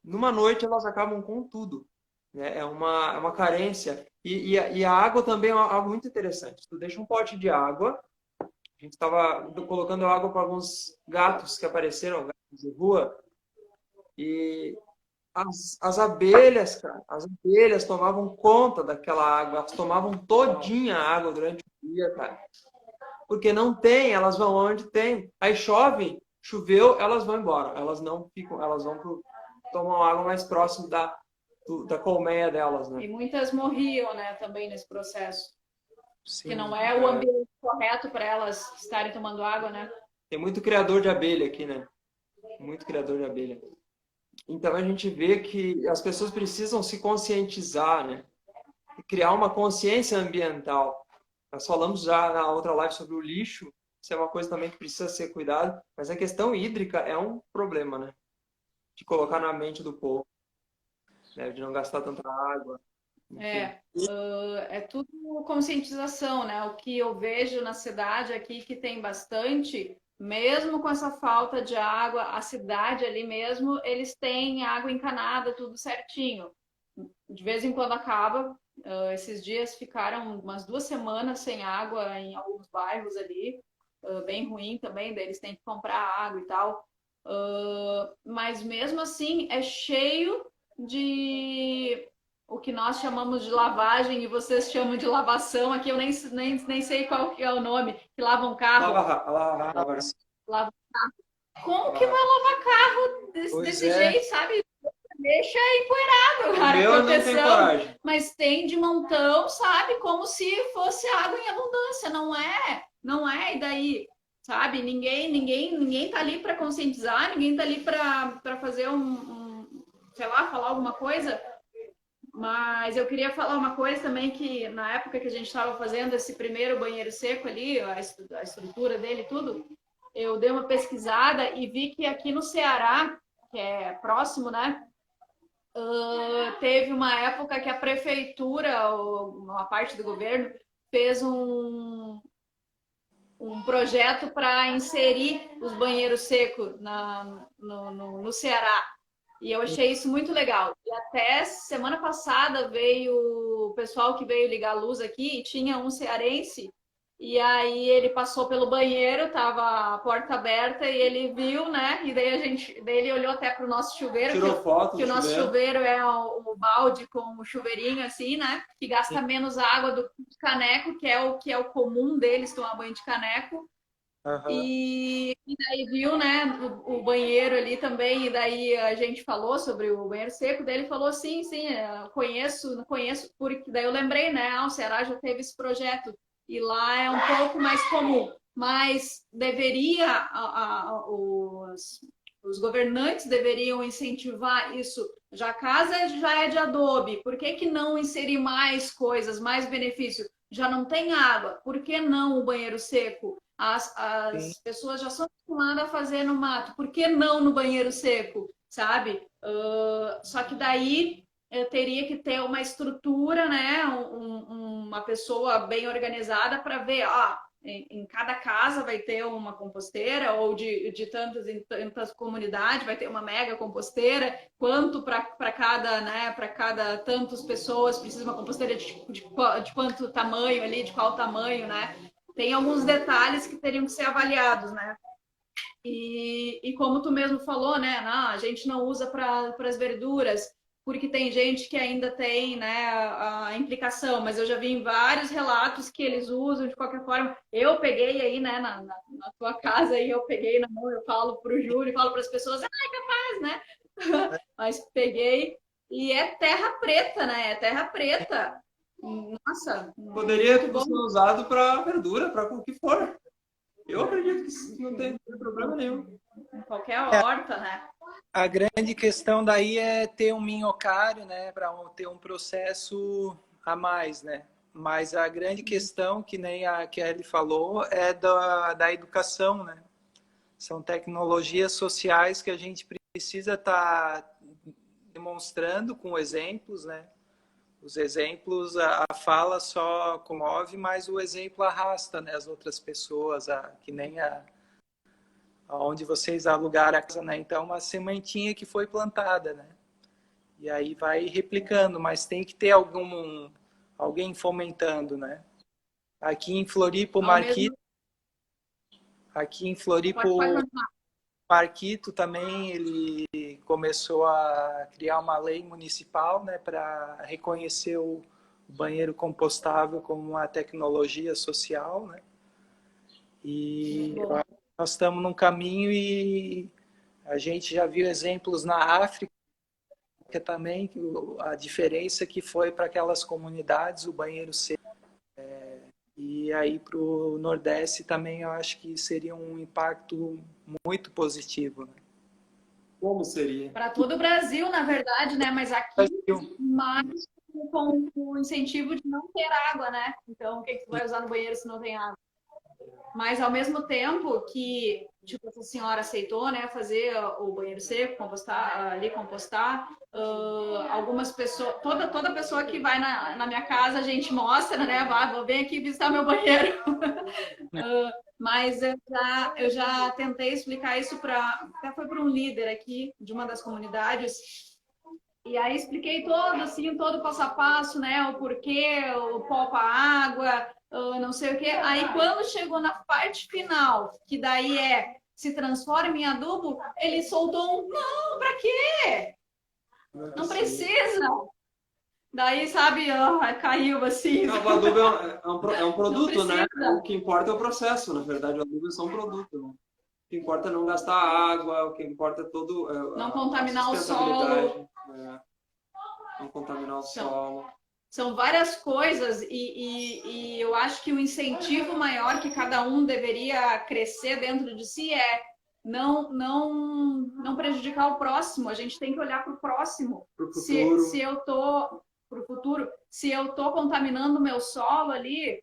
numa noite elas acabam com tudo. Né? É uma carência. E a água também é algo muito interessante. Tu deixa um pote de água. A gente estava colocando água para alguns gatos que apareceram, gatos de rua. E as abelhas, cara, as abelhas tomavam conta daquela água, elas tomavam todinha a água durante o dia, cara. Porque não tem, elas vão onde tem. Aí chove, choveu, elas vão embora. Elas não ficam, elas vão tomar água mais próximo da colmeia delas, né? E muitas morriam, né, também nesse processo. Sim, que não é o ambiente correto para elas estarem tomando água, né? Tem muito criador de abelha aqui, né? Muito criador de abelha. Então a gente vê que as pessoas precisam se conscientizar, né? E criar uma consciência ambiental. Nós falamos já na outra live sobre o lixo, isso é uma coisa também que precisa ser cuidado, mas a questão hídrica é um problema, né? De colocar na mente do povo, né? De não gastar tanta água. É tudo conscientização, né? O que eu vejo na cidade aqui que tem bastante, mesmo com essa falta de água, a cidade ali mesmo, eles têm água encanada, tudo certinho. De vez em quando acaba. Esses dias ficaram umas 2 semanas sem água em alguns bairros ali, bem ruim também, daí eles têm que comprar água e tal. Mas mesmo assim é cheio de o que nós chamamos de lavagem e vocês chamam de lavação. Aqui eu nem sei qual que é o nome, que lavam carro. Lava. Como que vai lavar carro desse jeito, sabe? Deixa empoeirado, cara, eu não tenho coragem. mas tem de montão, sabe? Como se fosse água em abundância, não é, e daí, sabe? Ninguém tá ali para conscientizar, ninguém tá ali para fazer sei lá, falar alguma coisa. Mas eu queria falar uma coisa também, que na época que a gente estava fazendo esse primeiro banheiro seco ali, a estrutura dele e tudo, eu dei uma pesquisada e vi que aqui no Ceará, que é próximo, né? Teve uma época que a prefeitura, ou uma parte do governo, fez um projeto para inserir os banheiros secos no Ceará. E eu achei isso muito legal. E até semana passada veio o pessoal que veio ligar a luz aqui e tinha um cearense. E aí ele passou pelo banheiro, tava a porta aberta e ele viu, né? E daí ele olhou até pro nosso chuveiro. Tirou foto que o nosso chuveiro é o balde com o chuveirinho assim, né? Que gasta menos água do caneco, que é o comum deles tomar banho de caneco. Aham. E daí viu, né, o banheiro ali também, e daí a gente falou sobre o banheiro seco, daí ele falou, sim, sim, conheço, não conheço, porque daí eu lembrei, né, o Ceará já teve esse projeto, e lá é um pouco mais comum, mas deveria, os governantes deveriam incentivar isso, já a casa já é de adobe, por que que não inserir mais coisas, mais benefício? Já não tem água, por que não o banheiro seco? Sim. As pessoas já são acostumadas a fazer no mato, por que não no banheiro seco, sabe? Só que daí eu teria que ter uma estrutura, né? Uma pessoa bem organizada para ver, em cada casa vai ter uma composteira, ou de tantas em tantas comunidades vai ter uma mega composteira, quanto para cada, né, para cada tantas pessoas precisa uma composteira de quanto tamanho ali, de qual tamanho, né? Tem alguns detalhes que teriam que ser avaliados, né? E como tu mesmo falou, né? Não, a gente não usa para as verduras, porque tem gente que ainda tem, né, a implicação, mas eu já vi em vários relatos que eles usam de qualquer forma. Eu peguei aí, né, na tua casa aí, eu peguei na mão, eu falo pro Júlio, falo para as pessoas, é capaz, né? Mas peguei e é terra preta, né? É terra preta. Nossa, Poderia muito bom. ser usado para verdura, para o que for. Eu acredito que não tem problema nenhum. Em qualquer horta, né? A grande questão daí é ter um minhocário, né, para ter um processo a mais, né? Mas a grande questão, que nem a Kelly falou, é da educação, né? São tecnologias sociais que a gente precisa estar demonstrando com exemplos, né? Os exemplos, a fala só comove, mas o exemplo arrasta, né, as outras pessoas, que nem onde vocês alugaram a casa, né? Então, uma sementinha que foi plantada, né? E aí vai replicando, mas tem que ter alguém fomentando, né? Aqui em Floripa, o Ao mesmo... aqui em Floripa, Pode o continuar. Marquito também, ele começou a criar uma lei municipal, né, para reconhecer o banheiro compostável como uma tecnologia social, né? E nós estamos num caminho e a gente já viu exemplos na África também, a diferença que foi para aquelas comunidades o banheiro seco. E aí para o Nordeste também eu acho que seria um impacto muito positivo, né? Como seria? Para todo o Brasil, na verdade, né? Mas aqui, mais com o incentivo de não ter água, né? Então, o que tu vai usar no banheiro se não tem água? Mas, ao mesmo tempo que, tipo, essa senhora aceitou, né, fazer o banheiro seco, compostar, algumas pessoas, toda pessoa que vai na minha casa, a gente mostra, né, vou vir aqui visitar meu banheiro. Mas eu já tentei explicar isso até foi para um líder aqui de uma das comunidades, e aí expliquei todo, assim, todo o passo a passo, né? O porquê, o pó para água, não sei o quê. Aí quando chegou na parte final, que daí se transforma em adubo, ele soltou não, para quê? Não precisa. Daí, sabe, caiu assim. Não, o adubo é um produto, né? O que importa é o processo, na verdade. O adubo é só um produto, né? O que importa é não gastar água, o que importa é não contaminar o solo. Não contaminar o solo. São várias coisas e eu acho que o incentivo maior que cada um deveria crescer dentro de si é não prejudicar o próximo. A gente tem que olhar para o próximo. Se eu tô para o futuro, se eu tô contaminando o meu solo ali,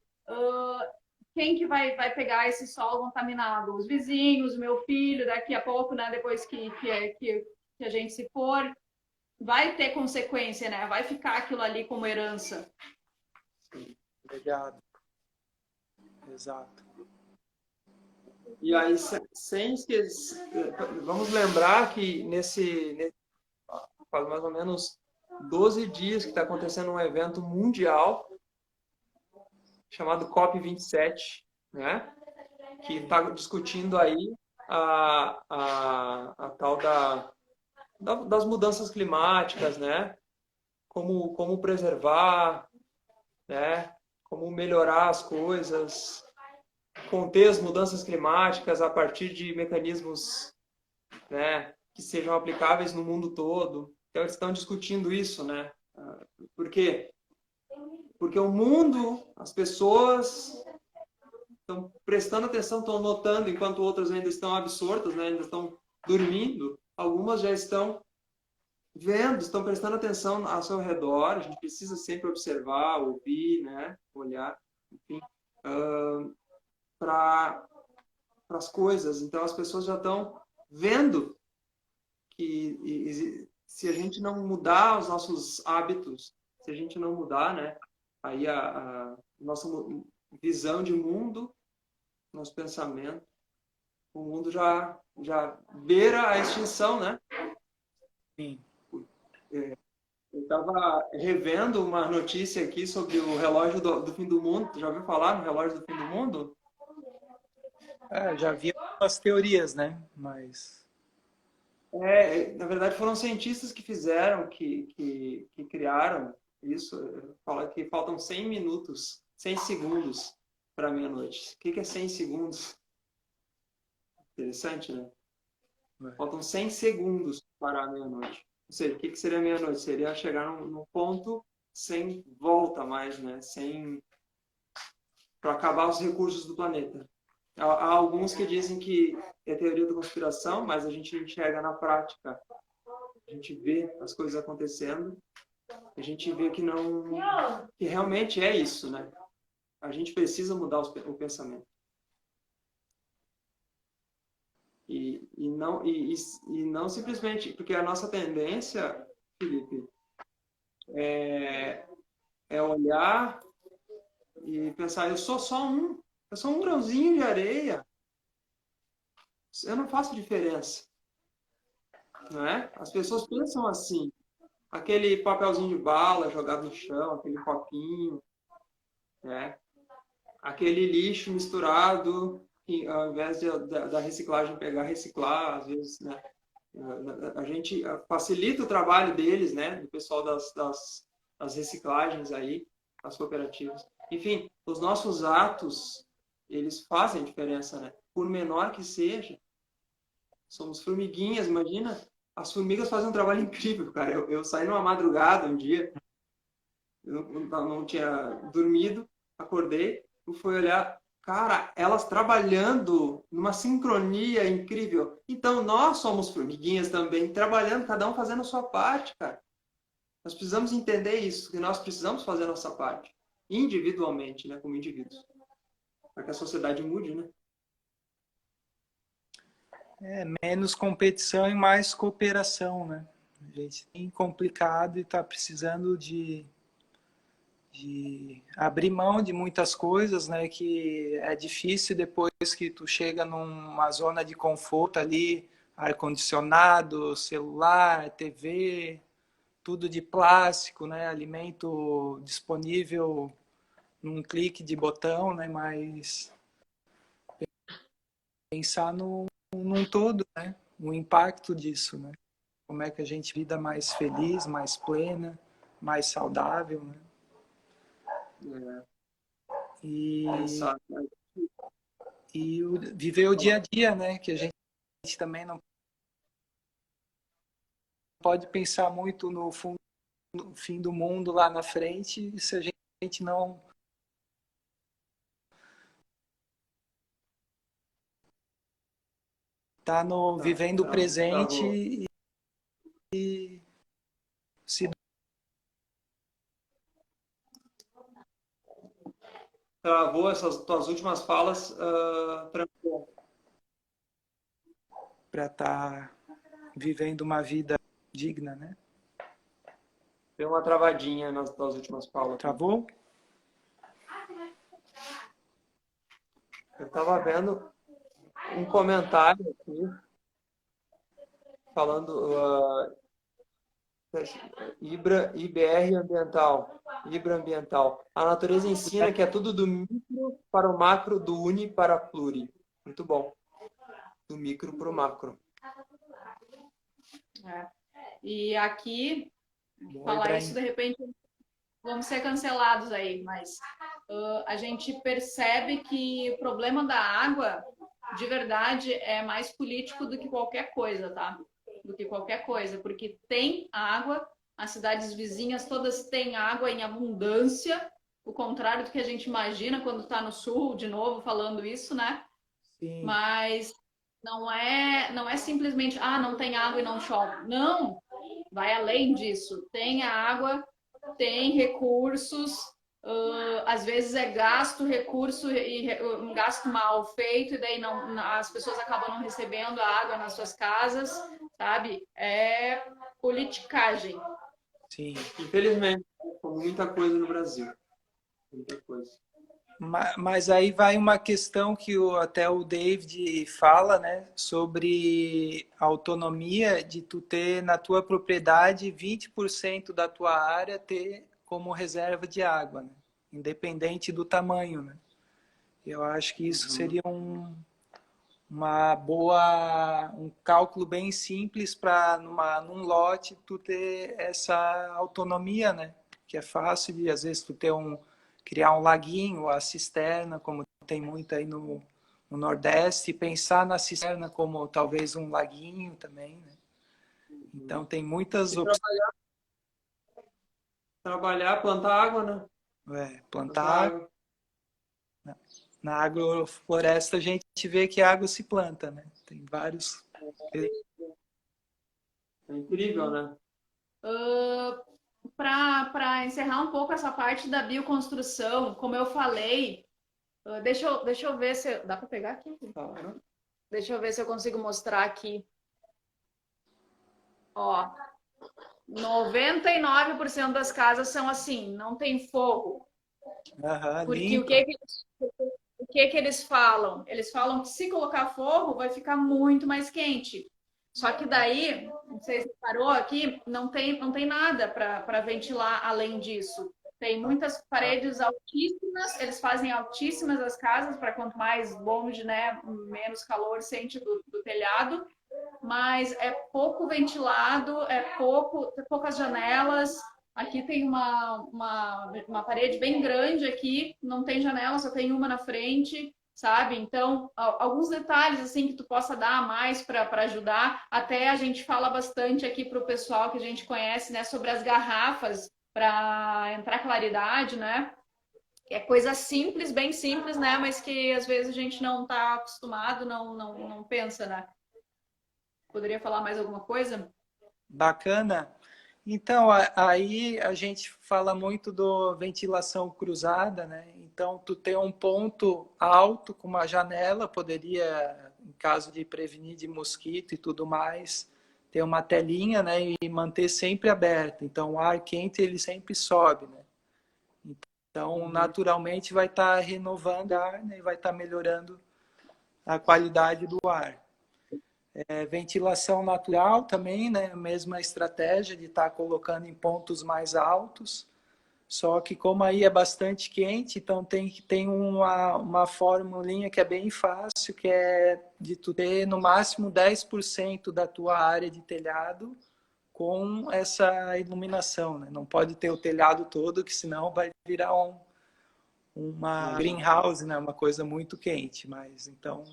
quem que vai pegar esse solo contaminado? Os vizinhos, meu filho, daqui a pouco, né? Depois que a gente se for, vai ter consequência, né? Vai ficar aquilo ali como herança. Sim, obrigado. Exato. E aí, sem esquecer, vamos lembrar que faz mais ou menos 12 dias que está acontecendo um evento mundial chamado COP27, né? Que está discutindo aí a tal das mudanças climáticas, né? Como preservar, né? Como melhorar as coisas. conter as mudanças climáticas a partir de mecanismos, né, que sejam aplicáveis no mundo todo. Então, eles estão discutindo isso, né? Por quê? Porque o mundo, as pessoas estão prestando atenção, estão notando, enquanto outras ainda estão absortas, né, ainda estão dormindo. Algumas já estão vendo, estão prestando atenção ao seu redor. A gente precisa sempre observar, ouvir, né, olhar, enfim, para as coisas. Então, as pessoas já estão vendo que se a gente não mudar os nossos hábitos, se a gente não mudar, né, aí a nossa visão de mundo, nosso pensamento, o mundo já beira a extinção, né? Sim. Eu estava revendo uma notícia aqui sobre o relógio do fim do mundo. Já ouviu falar no relógio do fim do mundo? Já vi algumas teorias, né? Mas Na verdade, foram cientistas que fizeram, que criaram isso. Fala que faltam 100 minutos, 100 segundos para meia-noite. O que é 100 segundos? Interessante, né? Faltam 100 segundos para a meia-noite. Ou seja, o que seria meia-noite? Seria chegar num ponto sem volta mais, né? Para acabar os recursos do planeta. Há alguns que dizem que é teoria da conspiração, mas a gente enxerga na prática. A gente vê as coisas acontecendo, a gente vê que realmente é isso, né? A gente precisa mudar o pensamento. E não simplesmente, porque a nossa tendência, Felipe, é olhar e pensar, eu sou um grãozinho de areia, eu não faço diferença, não é? As pessoas pensam assim, aquele papelzinho de bala jogado no chão, aquele copinho, né? Aquele lixo misturado, que, ao invés da reciclagem pegar, reciclar, às vezes, né? A gente facilita o trabalho deles, né? Do pessoal das reciclagens aí, as cooperativas. Enfim, os nossos atos, eles fazem diferença, né? Por menor que seja. Somos formiguinhas, imagina. As formigas fazem um trabalho incrível, cara. Eu saí numa madrugada um dia, eu não tinha dormido, acordei, eu fui olhar, cara, elas trabalhando numa sincronia incrível. Então, nós somos formiguinhas também, trabalhando, cada um fazendo a sua parte, cara. Nós precisamos entender isso, que nós precisamos fazer a nossa parte, individualmente, né, como indivíduos, para que a sociedade mude, né? menos competição e mais cooperação, né? A gente tem complicado e está precisando de abrir mão de muitas coisas, né? Que é difícil depois que tu chega numa zona de conforto ali, ar-condicionado, celular, TV, tudo de plástico, né? Alimento disponível num clique de botão, né? Mas pensar num todo, né? O impacto disso, né? Como é que a gente vida mais feliz, mais plena, mais saudável, né? E, Pensar, né? viver o dia a dia, né? Que a gente também não pode pensar muito no fim do mundo lá na frente se a gente não está vivendo o presente e se Travou essas tuas últimas falas, trancou. para estar vivendo uma vida digna, né? Deu uma travadinha nas tuas últimas falas. Travou? Eu estava vendo um comentário aqui falando IBR ambiental, IBRA ambiental. A natureza ensina que é tudo do micro para o macro, do uni para pluri. Muito bom. Do micro para o macro. E aqui, Bom, falar Ibrahim. isso, de repente, vamos ser cancelados aí, mas a gente percebe que o problema da água, de verdade, é mais político do que qualquer coisa, tá? Do que qualquer coisa, porque tem água, as cidades vizinhas todas têm água em abundância, o contrário do que a gente imagina quando está no sul, de novo falando isso, né? Sim. Mas não é simplesmente, não tem água e não chove. Não, vai além disso. Tem água, tem recursos, às vezes é gasto, recurso e um gasto mal feito, e daí as pessoas acabam não recebendo a água nas suas casas, sabe? É politicagem. Sim. Infelizmente, como muita coisa no Brasil. Muita coisa. Mas aí vai uma questão que até o David fala, né, sobre a autonomia de tu ter na tua propriedade 20% da tua área ter como reserva de água, né, independente do tamanho, né. Eu acho que isso seria um cálculo bem simples para num lote tu ter essa autonomia, né, que é fácil de às vezes tu ter criar um laguinho, a cisterna, como tem muito aí no Nordeste, e pensar na cisterna como talvez um laguinho também, né? Então tem muitas opções. Trabalhar, plantar água, né? Plantar água. Na agrofloresta a gente vê que a água se planta, né? Tem vários. É incrível, né? Para encerrar um pouco essa parte da bioconstrução, como eu falei, deixa eu ver se. Dá para pegar aqui? Claro. Deixa eu ver se eu consigo mostrar aqui. Ó, 99% das casas são assim, não tem fogo. Porque o que eles falam? Eles falam que se colocar fogo vai ficar muito mais quente. Só que daí, não sei se parou aqui, não tem nada para ventilar além disso. Tem muitas paredes altíssimas, eles fazem altíssimas as casas para quanto mais longe, né, menos calor sente do telhado, mas é pouco ventilado, poucas janelas. Aqui tem uma parede bem grande aqui, não tem janela, só tem uma na frente, sabe? Então, alguns detalhes assim que tu possa dar a mais para ajudar. Até a gente fala bastante aqui para o pessoal que a gente conhece, né, sobre as garrafas para entrar claridade, né? É coisa simples, bem simples, né? Mas que às vezes a gente não está acostumado, não pensa, né? Poderia falar mais alguma coisa? Bacana. Então, aí a gente fala muito do ventilação cruzada, né? Então, tu ter um ponto alto com uma janela, poderia, em caso de prevenir de mosquito e tudo mais, ter uma telinha, né? E manter sempre aberta. Então, o ar quente, ele sempre sobe, né? Então, naturalmente, vai estar renovando o ar, né? E vai estar melhorando a qualidade do ar. Ventilação natural também, né? A mesma estratégia de estar colocando em pontos mais altos. Só que como aí é bastante quente, então tem uma formulinha que é bem fácil, que é de tu ter no máximo 10% da tua área de telhado com essa iluminação, né? Não pode ter o telhado todo, que senão vai virar uma greenhouse, né? Uma coisa muito quente. Mas então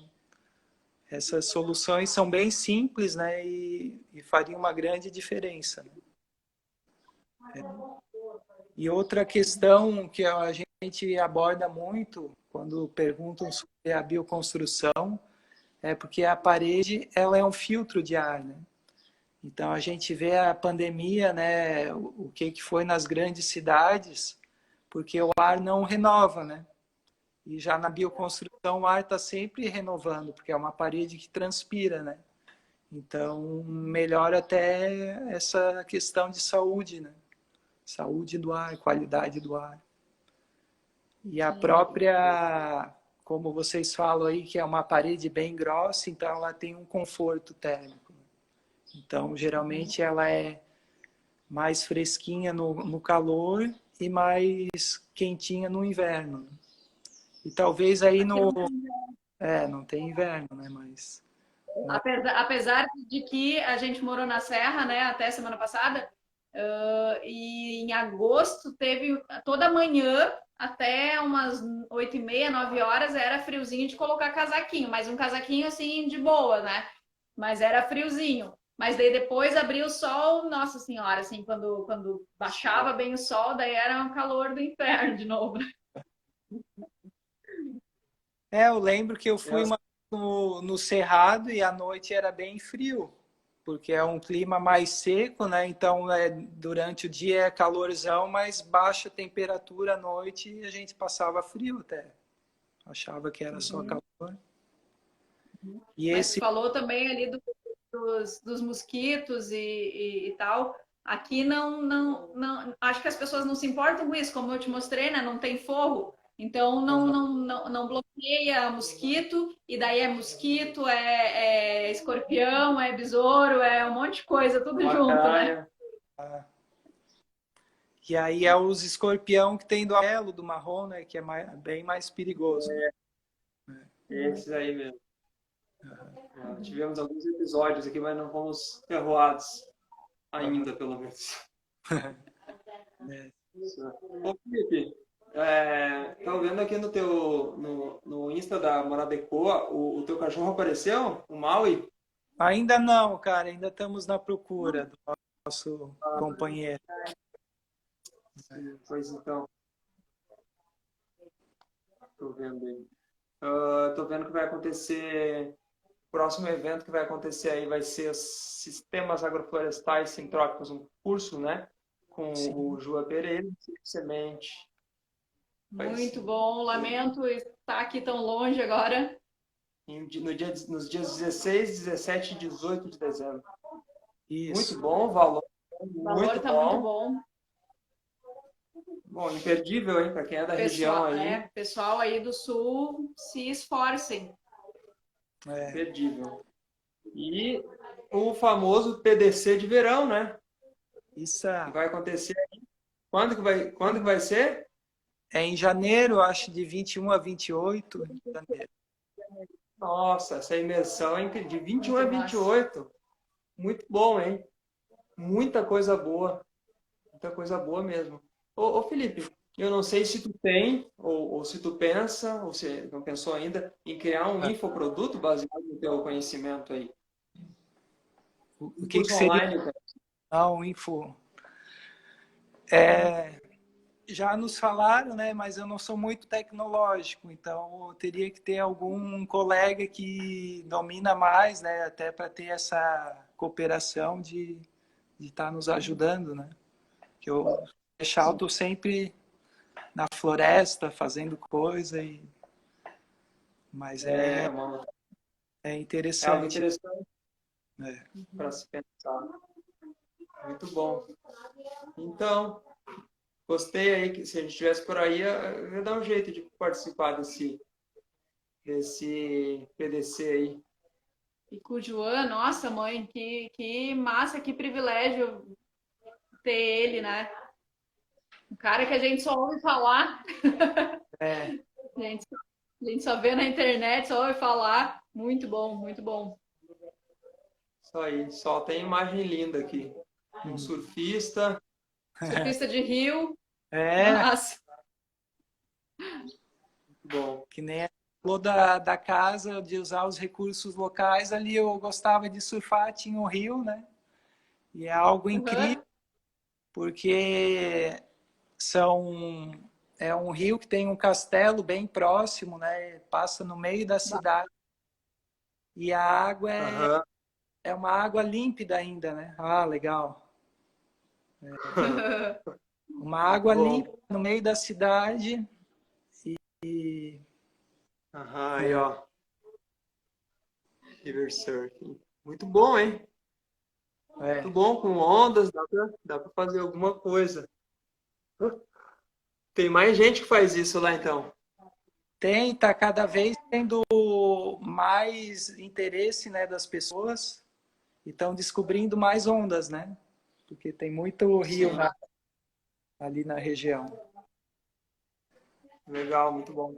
essas soluções são bem simples, né? E fariam uma grande diferença, né? E outra questão que a gente aborda muito quando perguntam sobre a bioconstrução é porque a parede ela é um filtro de ar, né? Então a gente vê a pandemia, né? O que foi nas grandes cidades, porque o ar não renova, né? E já na bioconstrução o ar está sempre renovando, porque é uma parede que transpira, né? Então melhora até essa questão de saúde, né? Saúde do ar, qualidade do ar. E a própria, como vocês falam aí, que é uma parede bem grossa, então ela tem um conforto térmico. Então geralmente ela é mais fresquinha no calor e mais quentinha no inverno. E talvez aí não tem inverno, né? Mas Apesar de que a gente morou na Serra, né, até semana passada, e em agosto teve toda manhã até umas 8h30, 9 horas era friozinho de colocar casaquinho, mas um casaquinho assim de boa, né? Mas era friozinho. Mas daí depois abria o sol, nossa senhora, assim, quando baixava bem o sol, daí era um calor do inferno de novo. Eu lembro que eu fui no Cerrado e à noite era bem frio, porque é um clima mais seco, né? Então, durante o dia é calorzão, mas baixa temperatura à noite e a gente passava frio até. Achava que era só Uhum. calor. E Mas tu esse falou também ali dos mosquitos e tal. Aqui não, acho que as pessoas não se importam com isso, como eu te mostrei, né? Não tem forro, então não bloqueia mosquito, e daí é mosquito, é escorpião, é besouro, é um monte de coisa, tudo junto, né? Lacraia. E aí é os escorpião que tem do amarelo, do marrom, né? Que é bem mais perigoso. Esses aí mesmo. Tivemos alguns episódios aqui, mas não fomos ferroados ainda, pelo menos. Ô, Felipe, tô vendo aqui no Insta da Morada Ecoa, o teu cachorro apareceu? O Maui? Ainda não, cara. Ainda estamos na procura do nosso companheiro. Sim, pois então, tô vendo aí. Tô vendo que vai acontecer, o próximo evento que vai acontecer aí vai ser os Sistemas Agroflorestais Sintrópicos, um curso, né? Com Sim. o Joa Pereira, Semente. Muito bom. Lamento estar aqui tão longe agora. Nos dias 16, 17 e 18 de dezembro. Isso. Muito bom, valor, O valor muito tá muito bom. bom. Bom, imperdível, hein, para quem é da região aí. Pessoal aí do sul, se esforcem. Imperdível. E o famoso PDC de verão, né? Isso Que vai acontecer aí. Quando que vai ser? é em janeiro, acho, de 21 a 28 de janeiro. Nossa, essa imersão é de 21 a Muito massa. 28. Muito bom, hein? Muita coisa boa. Muita coisa boa mesmo. Ô Felipe, eu não sei se tu tem, ou se tu pensa, ou se não pensou ainda, em criar um infoproduto baseado no teu conhecimento aí. O Um que curso seria online, cara. o info? Já nos falaram, né? Mas eu não sou muito tecnológico, então eu teria que ter algum colega que domina mais, né? Até para ter essa cooperação de estar nos ajudando, né? Que eu estou sempre na floresta fazendo coisa mas É, é é algo interessante. interessante Né? para se pensar. Muito bom. Então, gostei aí que se a gente estivesse por aí, eu ia dar um jeito de participar desse PDC aí. E Cujuan, nossa mãe, que massa, que privilégio ter ele, né? Um cara que a gente só ouve falar, É, a gente só vê na internet, só ouve falar. Muito bom, muito bom. Isso aí, só tem imagem linda aqui. Um surfista. Surfista de rio, é massa. Muito bom. que nem a falou da casa, de usar os recursos locais. Ali eu gostava de surfar, tinha o rio, né? E é algo incrível, Uhum. porque são, é um rio que tem um castelo bem próximo, né? Passa no meio da cidade. E a água Aham. é uma água límpida ainda, né? Ah, legal. Uma água limpa Bom. no meio da cidade e Aham, aí, ó. River Surfing. Muito bom, hein? Muito é, bom, com ondas, dá pra fazer alguma coisa. Tem mais gente que faz isso lá, então. tá cada vez tendo mais interesse, né, das pessoas e estão descobrindo mais ondas, né? Porque tem muito rio Sim, ali na região. legal, muito bom.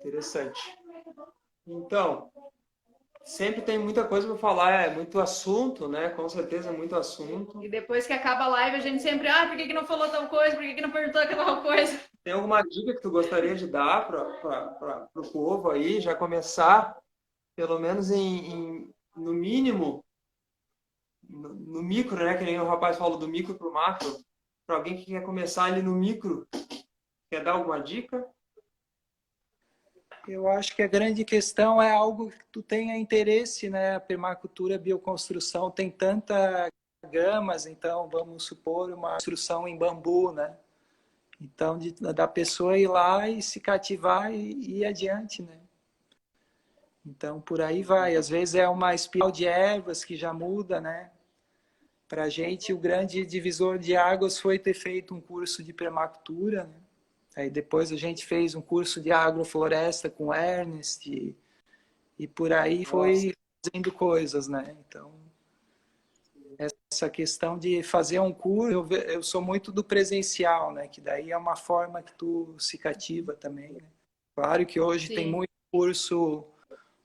Interessante. Então, Sempre tem muita coisa para falar, é muito assunto, né? Com certeza, muito assunto. E depois que acaba a live, a gente sempre, por que não falou tal coisa? Por que não perguntou aquela coisa? Tem alguma dica que tu gostaria de dar para o povo aí, já começar, pelo menos no mínimo, no micro, né? Que nem o rapaz falou do micro para o macro. Para alguém que quer começar ali no micro, quer dar alguma dica? Eu acho que a grande questão é algo que tu tenha interesse, né? A permacultura, a bioconstrução tem tanta gamas, então vamos supor uma construção em bambu, né? Então da pessoa ir lá e se cativar e ir adiante, né? Então por aí vai. Às vezes é uma espiral de ervas que já muda, né? Para a gente o grande divisor de águas foi ter feito um curso de permacultura, né? Aí depois a gente fez um curso de agrofloresta com Ernest e por aí foi fazendo coisas, né? Então, essa questão de fazer um curso, eu sou muito do presencial, né? Que daí é uma forma que tu se cativa também, né? Claro que hoje tem muito curso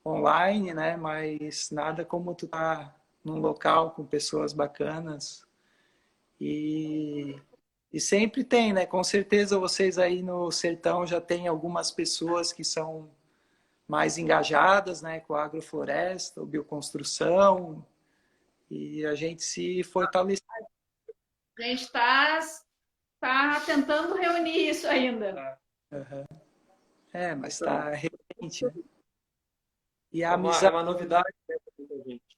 online, né? Mas nada como tu tá num local com pessoas bacanas e sempre tem, né? Com certeza vocês aí no sertão já tem algumas pessoas que são mais engajadas, né? Com a agrofloresta, a bioconstrução, e a gente se fortalece. A gente está tentando reunir isso ainda. Uhum. Mas está recente, né? E a É amizade. uma novidade, né, pra muita gente.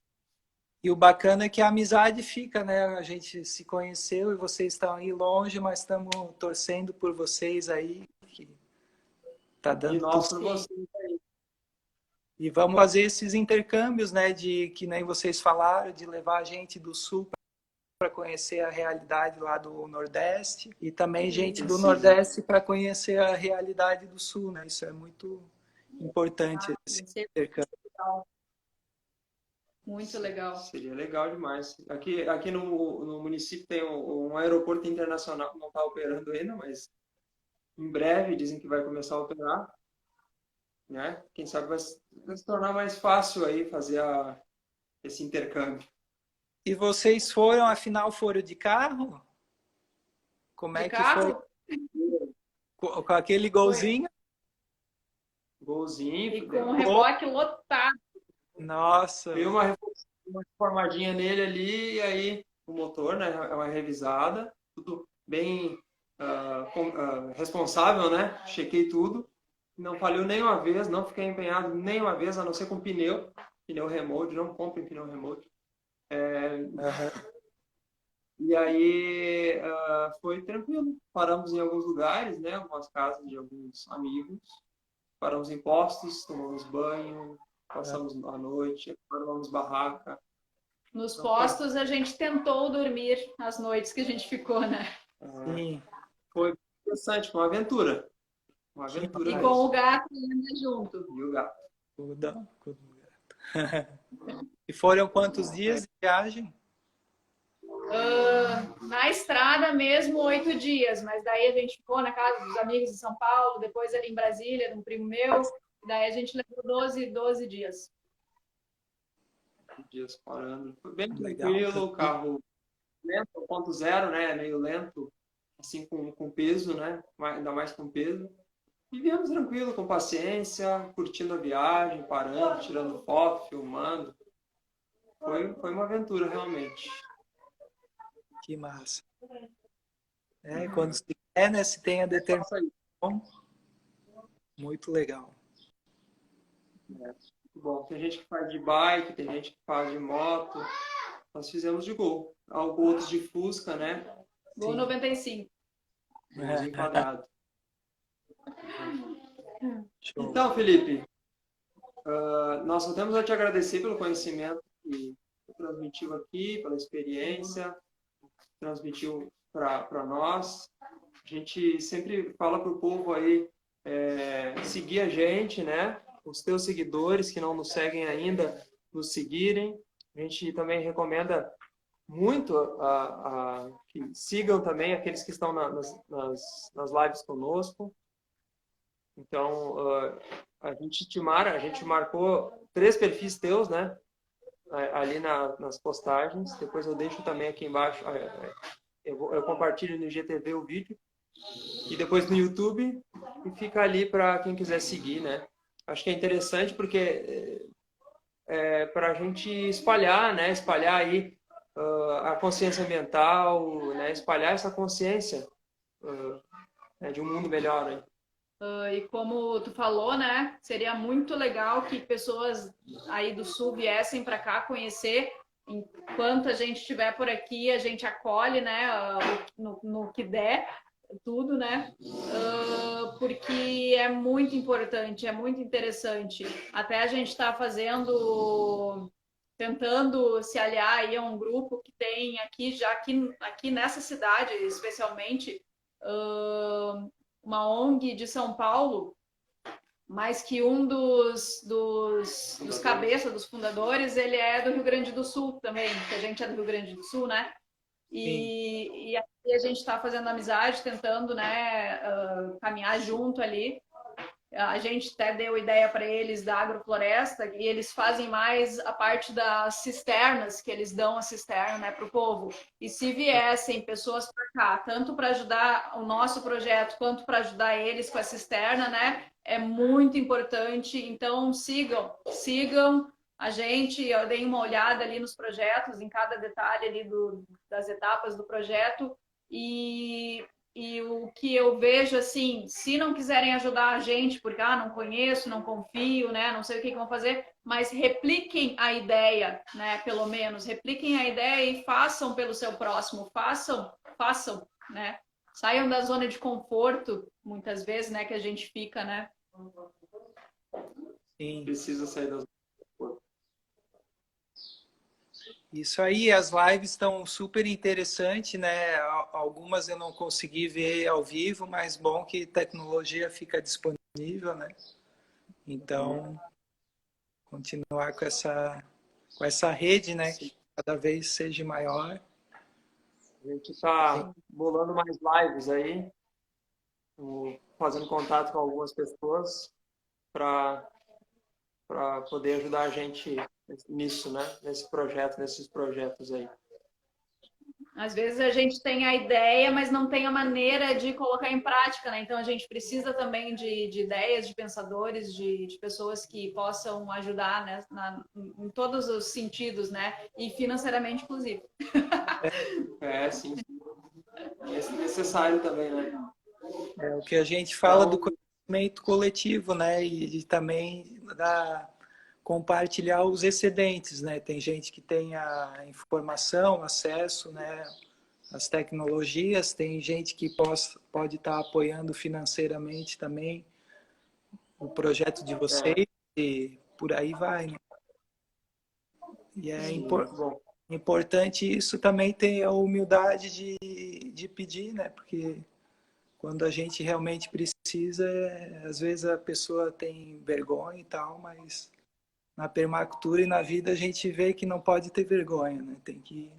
E o bacana é que a amizade fica, né? A gente se conheceu e vocês estão aí longe, mas estamos torcendo por vocês aí, que tá E dando nós tudo por certo. vocês aí. E vamos fazer esses intercâmbios, né? De que nem vocês falaram, de levar a gente do sul para conhecer a realidade lá do Nordeste e também gente do Nordeste para conhecer a realidade do Sul, né? Isso é muito importante esse intercâmbio. Muito legal. Seria legal demais. Aqui no município tem um aeroporto internacional que não está operando ainda, mas em breve dizem que vai começar a operar, né? Quem sabe vai se tornar mais fácil aí fazer esse intercâmbio. E vocês foram, afinal, foram de carro? Como De é que carro? foi? Com aquele golzinho? Golzinho. E com o reboque lotado. Nossa! Deu uma reformadinha nele ali, e aí o motor, né? É uma revisada, tudo bem responsável, né? Chequei tudo. Não falhou nenhuma vez, não fiquei empenhado nenhuma vez, a não ser com pneu remote, não comprem pneu remote. E aí foi tranquilo. Paramos em alguns lugares, né? Algumas casas de alguns amigos. Paramos em postos, tomamos banho, passamos a noite, paramos barraca. Nos postos a gente tentou dormir as noites que a gente ficou, né? Sim. Foi interessante, foi uma aventura. Uma aventura E mesmo. com o gato ainda junto. E o gato. E foram quantos dias de viagem? Na estrada mesmo, 8 dias, mas daí a gente ficou na casa dos amigos de São Paulo, depois ali em Brasília, de um primo meu, daí a gente levou 12 dias. Dias parando. Foi bem Legal. tranquilo, o carro lento, 1.0, né? Meio lento, assim com peso, né? Ainda mais com peso. E viemos tranquilo, com paciência, curtindo a viagem, parando, tirando foto, filmando. Foi uma aventura, realmente. Que massa. Quando se quer, né? Se tem a determinação. Muito legal. Bom, tem gente que faz de bike, tem gente que faz de moto. Nós fizemos de Gol. Outros de Fusca, né? Gol 95. Enquadrado. Então, Felipe, nós só temos a te agradecer pelo conhecimento que você transmitiu aqui, pela experiência, transmitiu para nós. A gente sempre fala para o povo aí seguir a gente, né? Os teus seguidores que não nos seguem ainda, nos seguirem. A gente também recomenda muito que sigam também aqueles que estão nas lives conosco. Então, a gente marcou 3 perfis teus, né? Ali nas postagens. Depois eu deixo também aqui embaixo. Eu compartilho no IGTV o vídeo. E depois no YouTube. E fica ali para quem quiser seguir, né? Acho que é interessante porque para a gente espalhar, né? Espalhar aí a consciência ambiental, né? Espalhar essa consciência né? De um mundo melhor, né? E como tu falou, né? Seria muito legal que pessoas aí do Sul viessem para cá conhecer. Enquanto a gente estiver por aqui, a gente acolhe, né? No que der, tudo, né? Porque é muito importante, é muito interessante. Até a gente está tentando se aliar aí a um grupo que tem aqui, aqui nessa cidade, especialmente, uma ONG de São Paulo, mas que um dos cabeças, dos fundadores, ele é do Rio Grande do Sul também, que a gente é do Rio Grande do Sul, né? E aqui a gente está fazendo amizade, tentando, né, caminhar junto ali. A gente até deu ideia para eles da agrofloresta e eles fazem mais a parte das cisternas, que eles dão a cisterna, né, para o povo. E se viessem pessoas para cá, tanto para ajudar o nosso projeto quanto para ajudar eles com a cisterna, né, é muito importante. Então sigam a gente. Eu dei uma olhada ali nos projetos, em cada detalhe ali das etapas do projeto. E o que eu vejo, assim, se não quiserem ajudar a gente, porque, não conheço, não confio, né, não sei o que vão fazer, mas repliquem a ideia, né, pelo menos, repliquem a ideia e façam pelo seu próximo, façam, né, saiam da zona de conforto, muitas vezes, né, que a gente fica, né. Sim. Precisa sair da zona de conforto. Isso aí, as lives estão super interessantes, né? Algumas eu não consegui ver ao vivo, mas bom que tecnologia fica disponível, né? Então, continuar com essa rede, né? Que cada vez seja maior. A gente está bolando mais lives aí, fazendo contato com algumas pessoas para poder ajudar a gente nisso, né? Nesses projetos aí. Às vezes a gente tem a ideia, mas não tem a maneira de colocar em prática, né? Então a gente precisa também de ideias, de pensadores, de pessoas que possam ajudar, né? Em todos os sentidos, né? E financeiramente, inclusive. Sim. É necessário também, né? É o que a gente fala do conhecimento coletivo, né? E também compartilhar os excedentes, né? Tem gente que tem a informação, acesso, né? As tecnologias, tem gente que pode estar apoiando financeiramente também o projeto de vocês e por aí vai, né? E é importante isso também ter a humildade de pedir, né? Porque quando a gente realmente precisa, às vezes a pessoa tem vergonha e tal, mas na permacultura e na vida a gente vê que não pode ter vergonha, né? Tem que...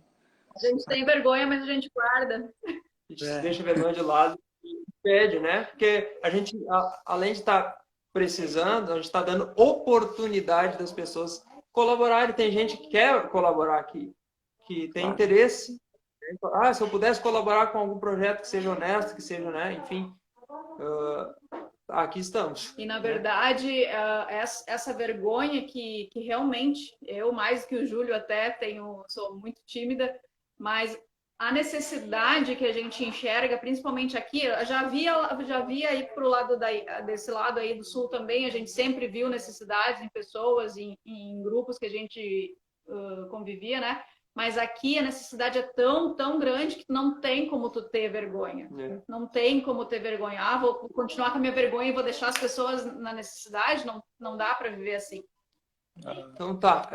A gente tem vergonha, mas a gente guarda. A gente deixa a vergonha de lado e pede, né? Porque a gente, além de estar precisando, a gente está dando oportunidade das pessoas colaborarem. Tem gente que quer colaborar aqui, que tem interesse. Se eu pudesse colaborar com algum projeto que seja honesto, que seja, né? Enfim, aqui estamos. E, na verdade, essa vergonha que realmente, eu mais que o Júlio até sou muito tímida, mas a necessidade que a gente enxerga, principalmente aqui, eu já via aí pro lado desse lado aí do Sul também, a gente sempre viu necessidades em pessoas, em grupos que a gente convivia, né? Mas aqui a necessidade é tão, tão grande que não tem como tu ter vergonha. Não tem como ter vergonha. Vou continuar com a minha vergonha e vou deixar as pessoas na necessidade? Não dá para viver assim. Então tá.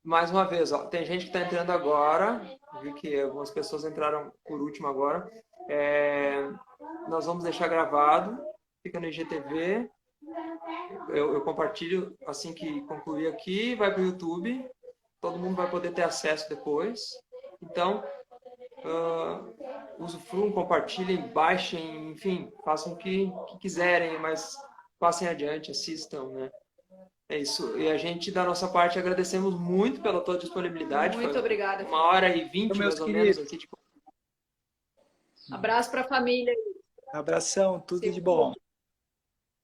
Mais uma vez, tem gente que está entrando agora. Vi que algumas pessoas entraram por último agora. Nós vamos deixar gravado. Fica no IGTV. Eu compartilho assim que concluir aqui. Vai para o YouTube. Todo mundo vai poder ter acesso depois. Então, usufruam, compartilhem, baixem, enfim, façam o que quiserem, mas passem adiante, assistam, né? É isso. E a gente, da nossa parte, agradecemos muito pela tua disponibilidade. Muito Foi obrigada. 1h20, Meus mais ou menos, queridos. aqui. Abraço para a família. Abração, tudo de bom.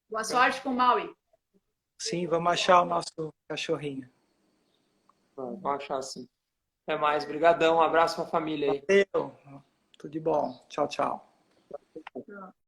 Boa sorte com o Maui. Sim, vamos achar o nosso cachorrinho. Vamos achar assim. Até mais. Obrigadão. Um abraço para a família aí. Valeu, tudo de bom. Tchau, tchau.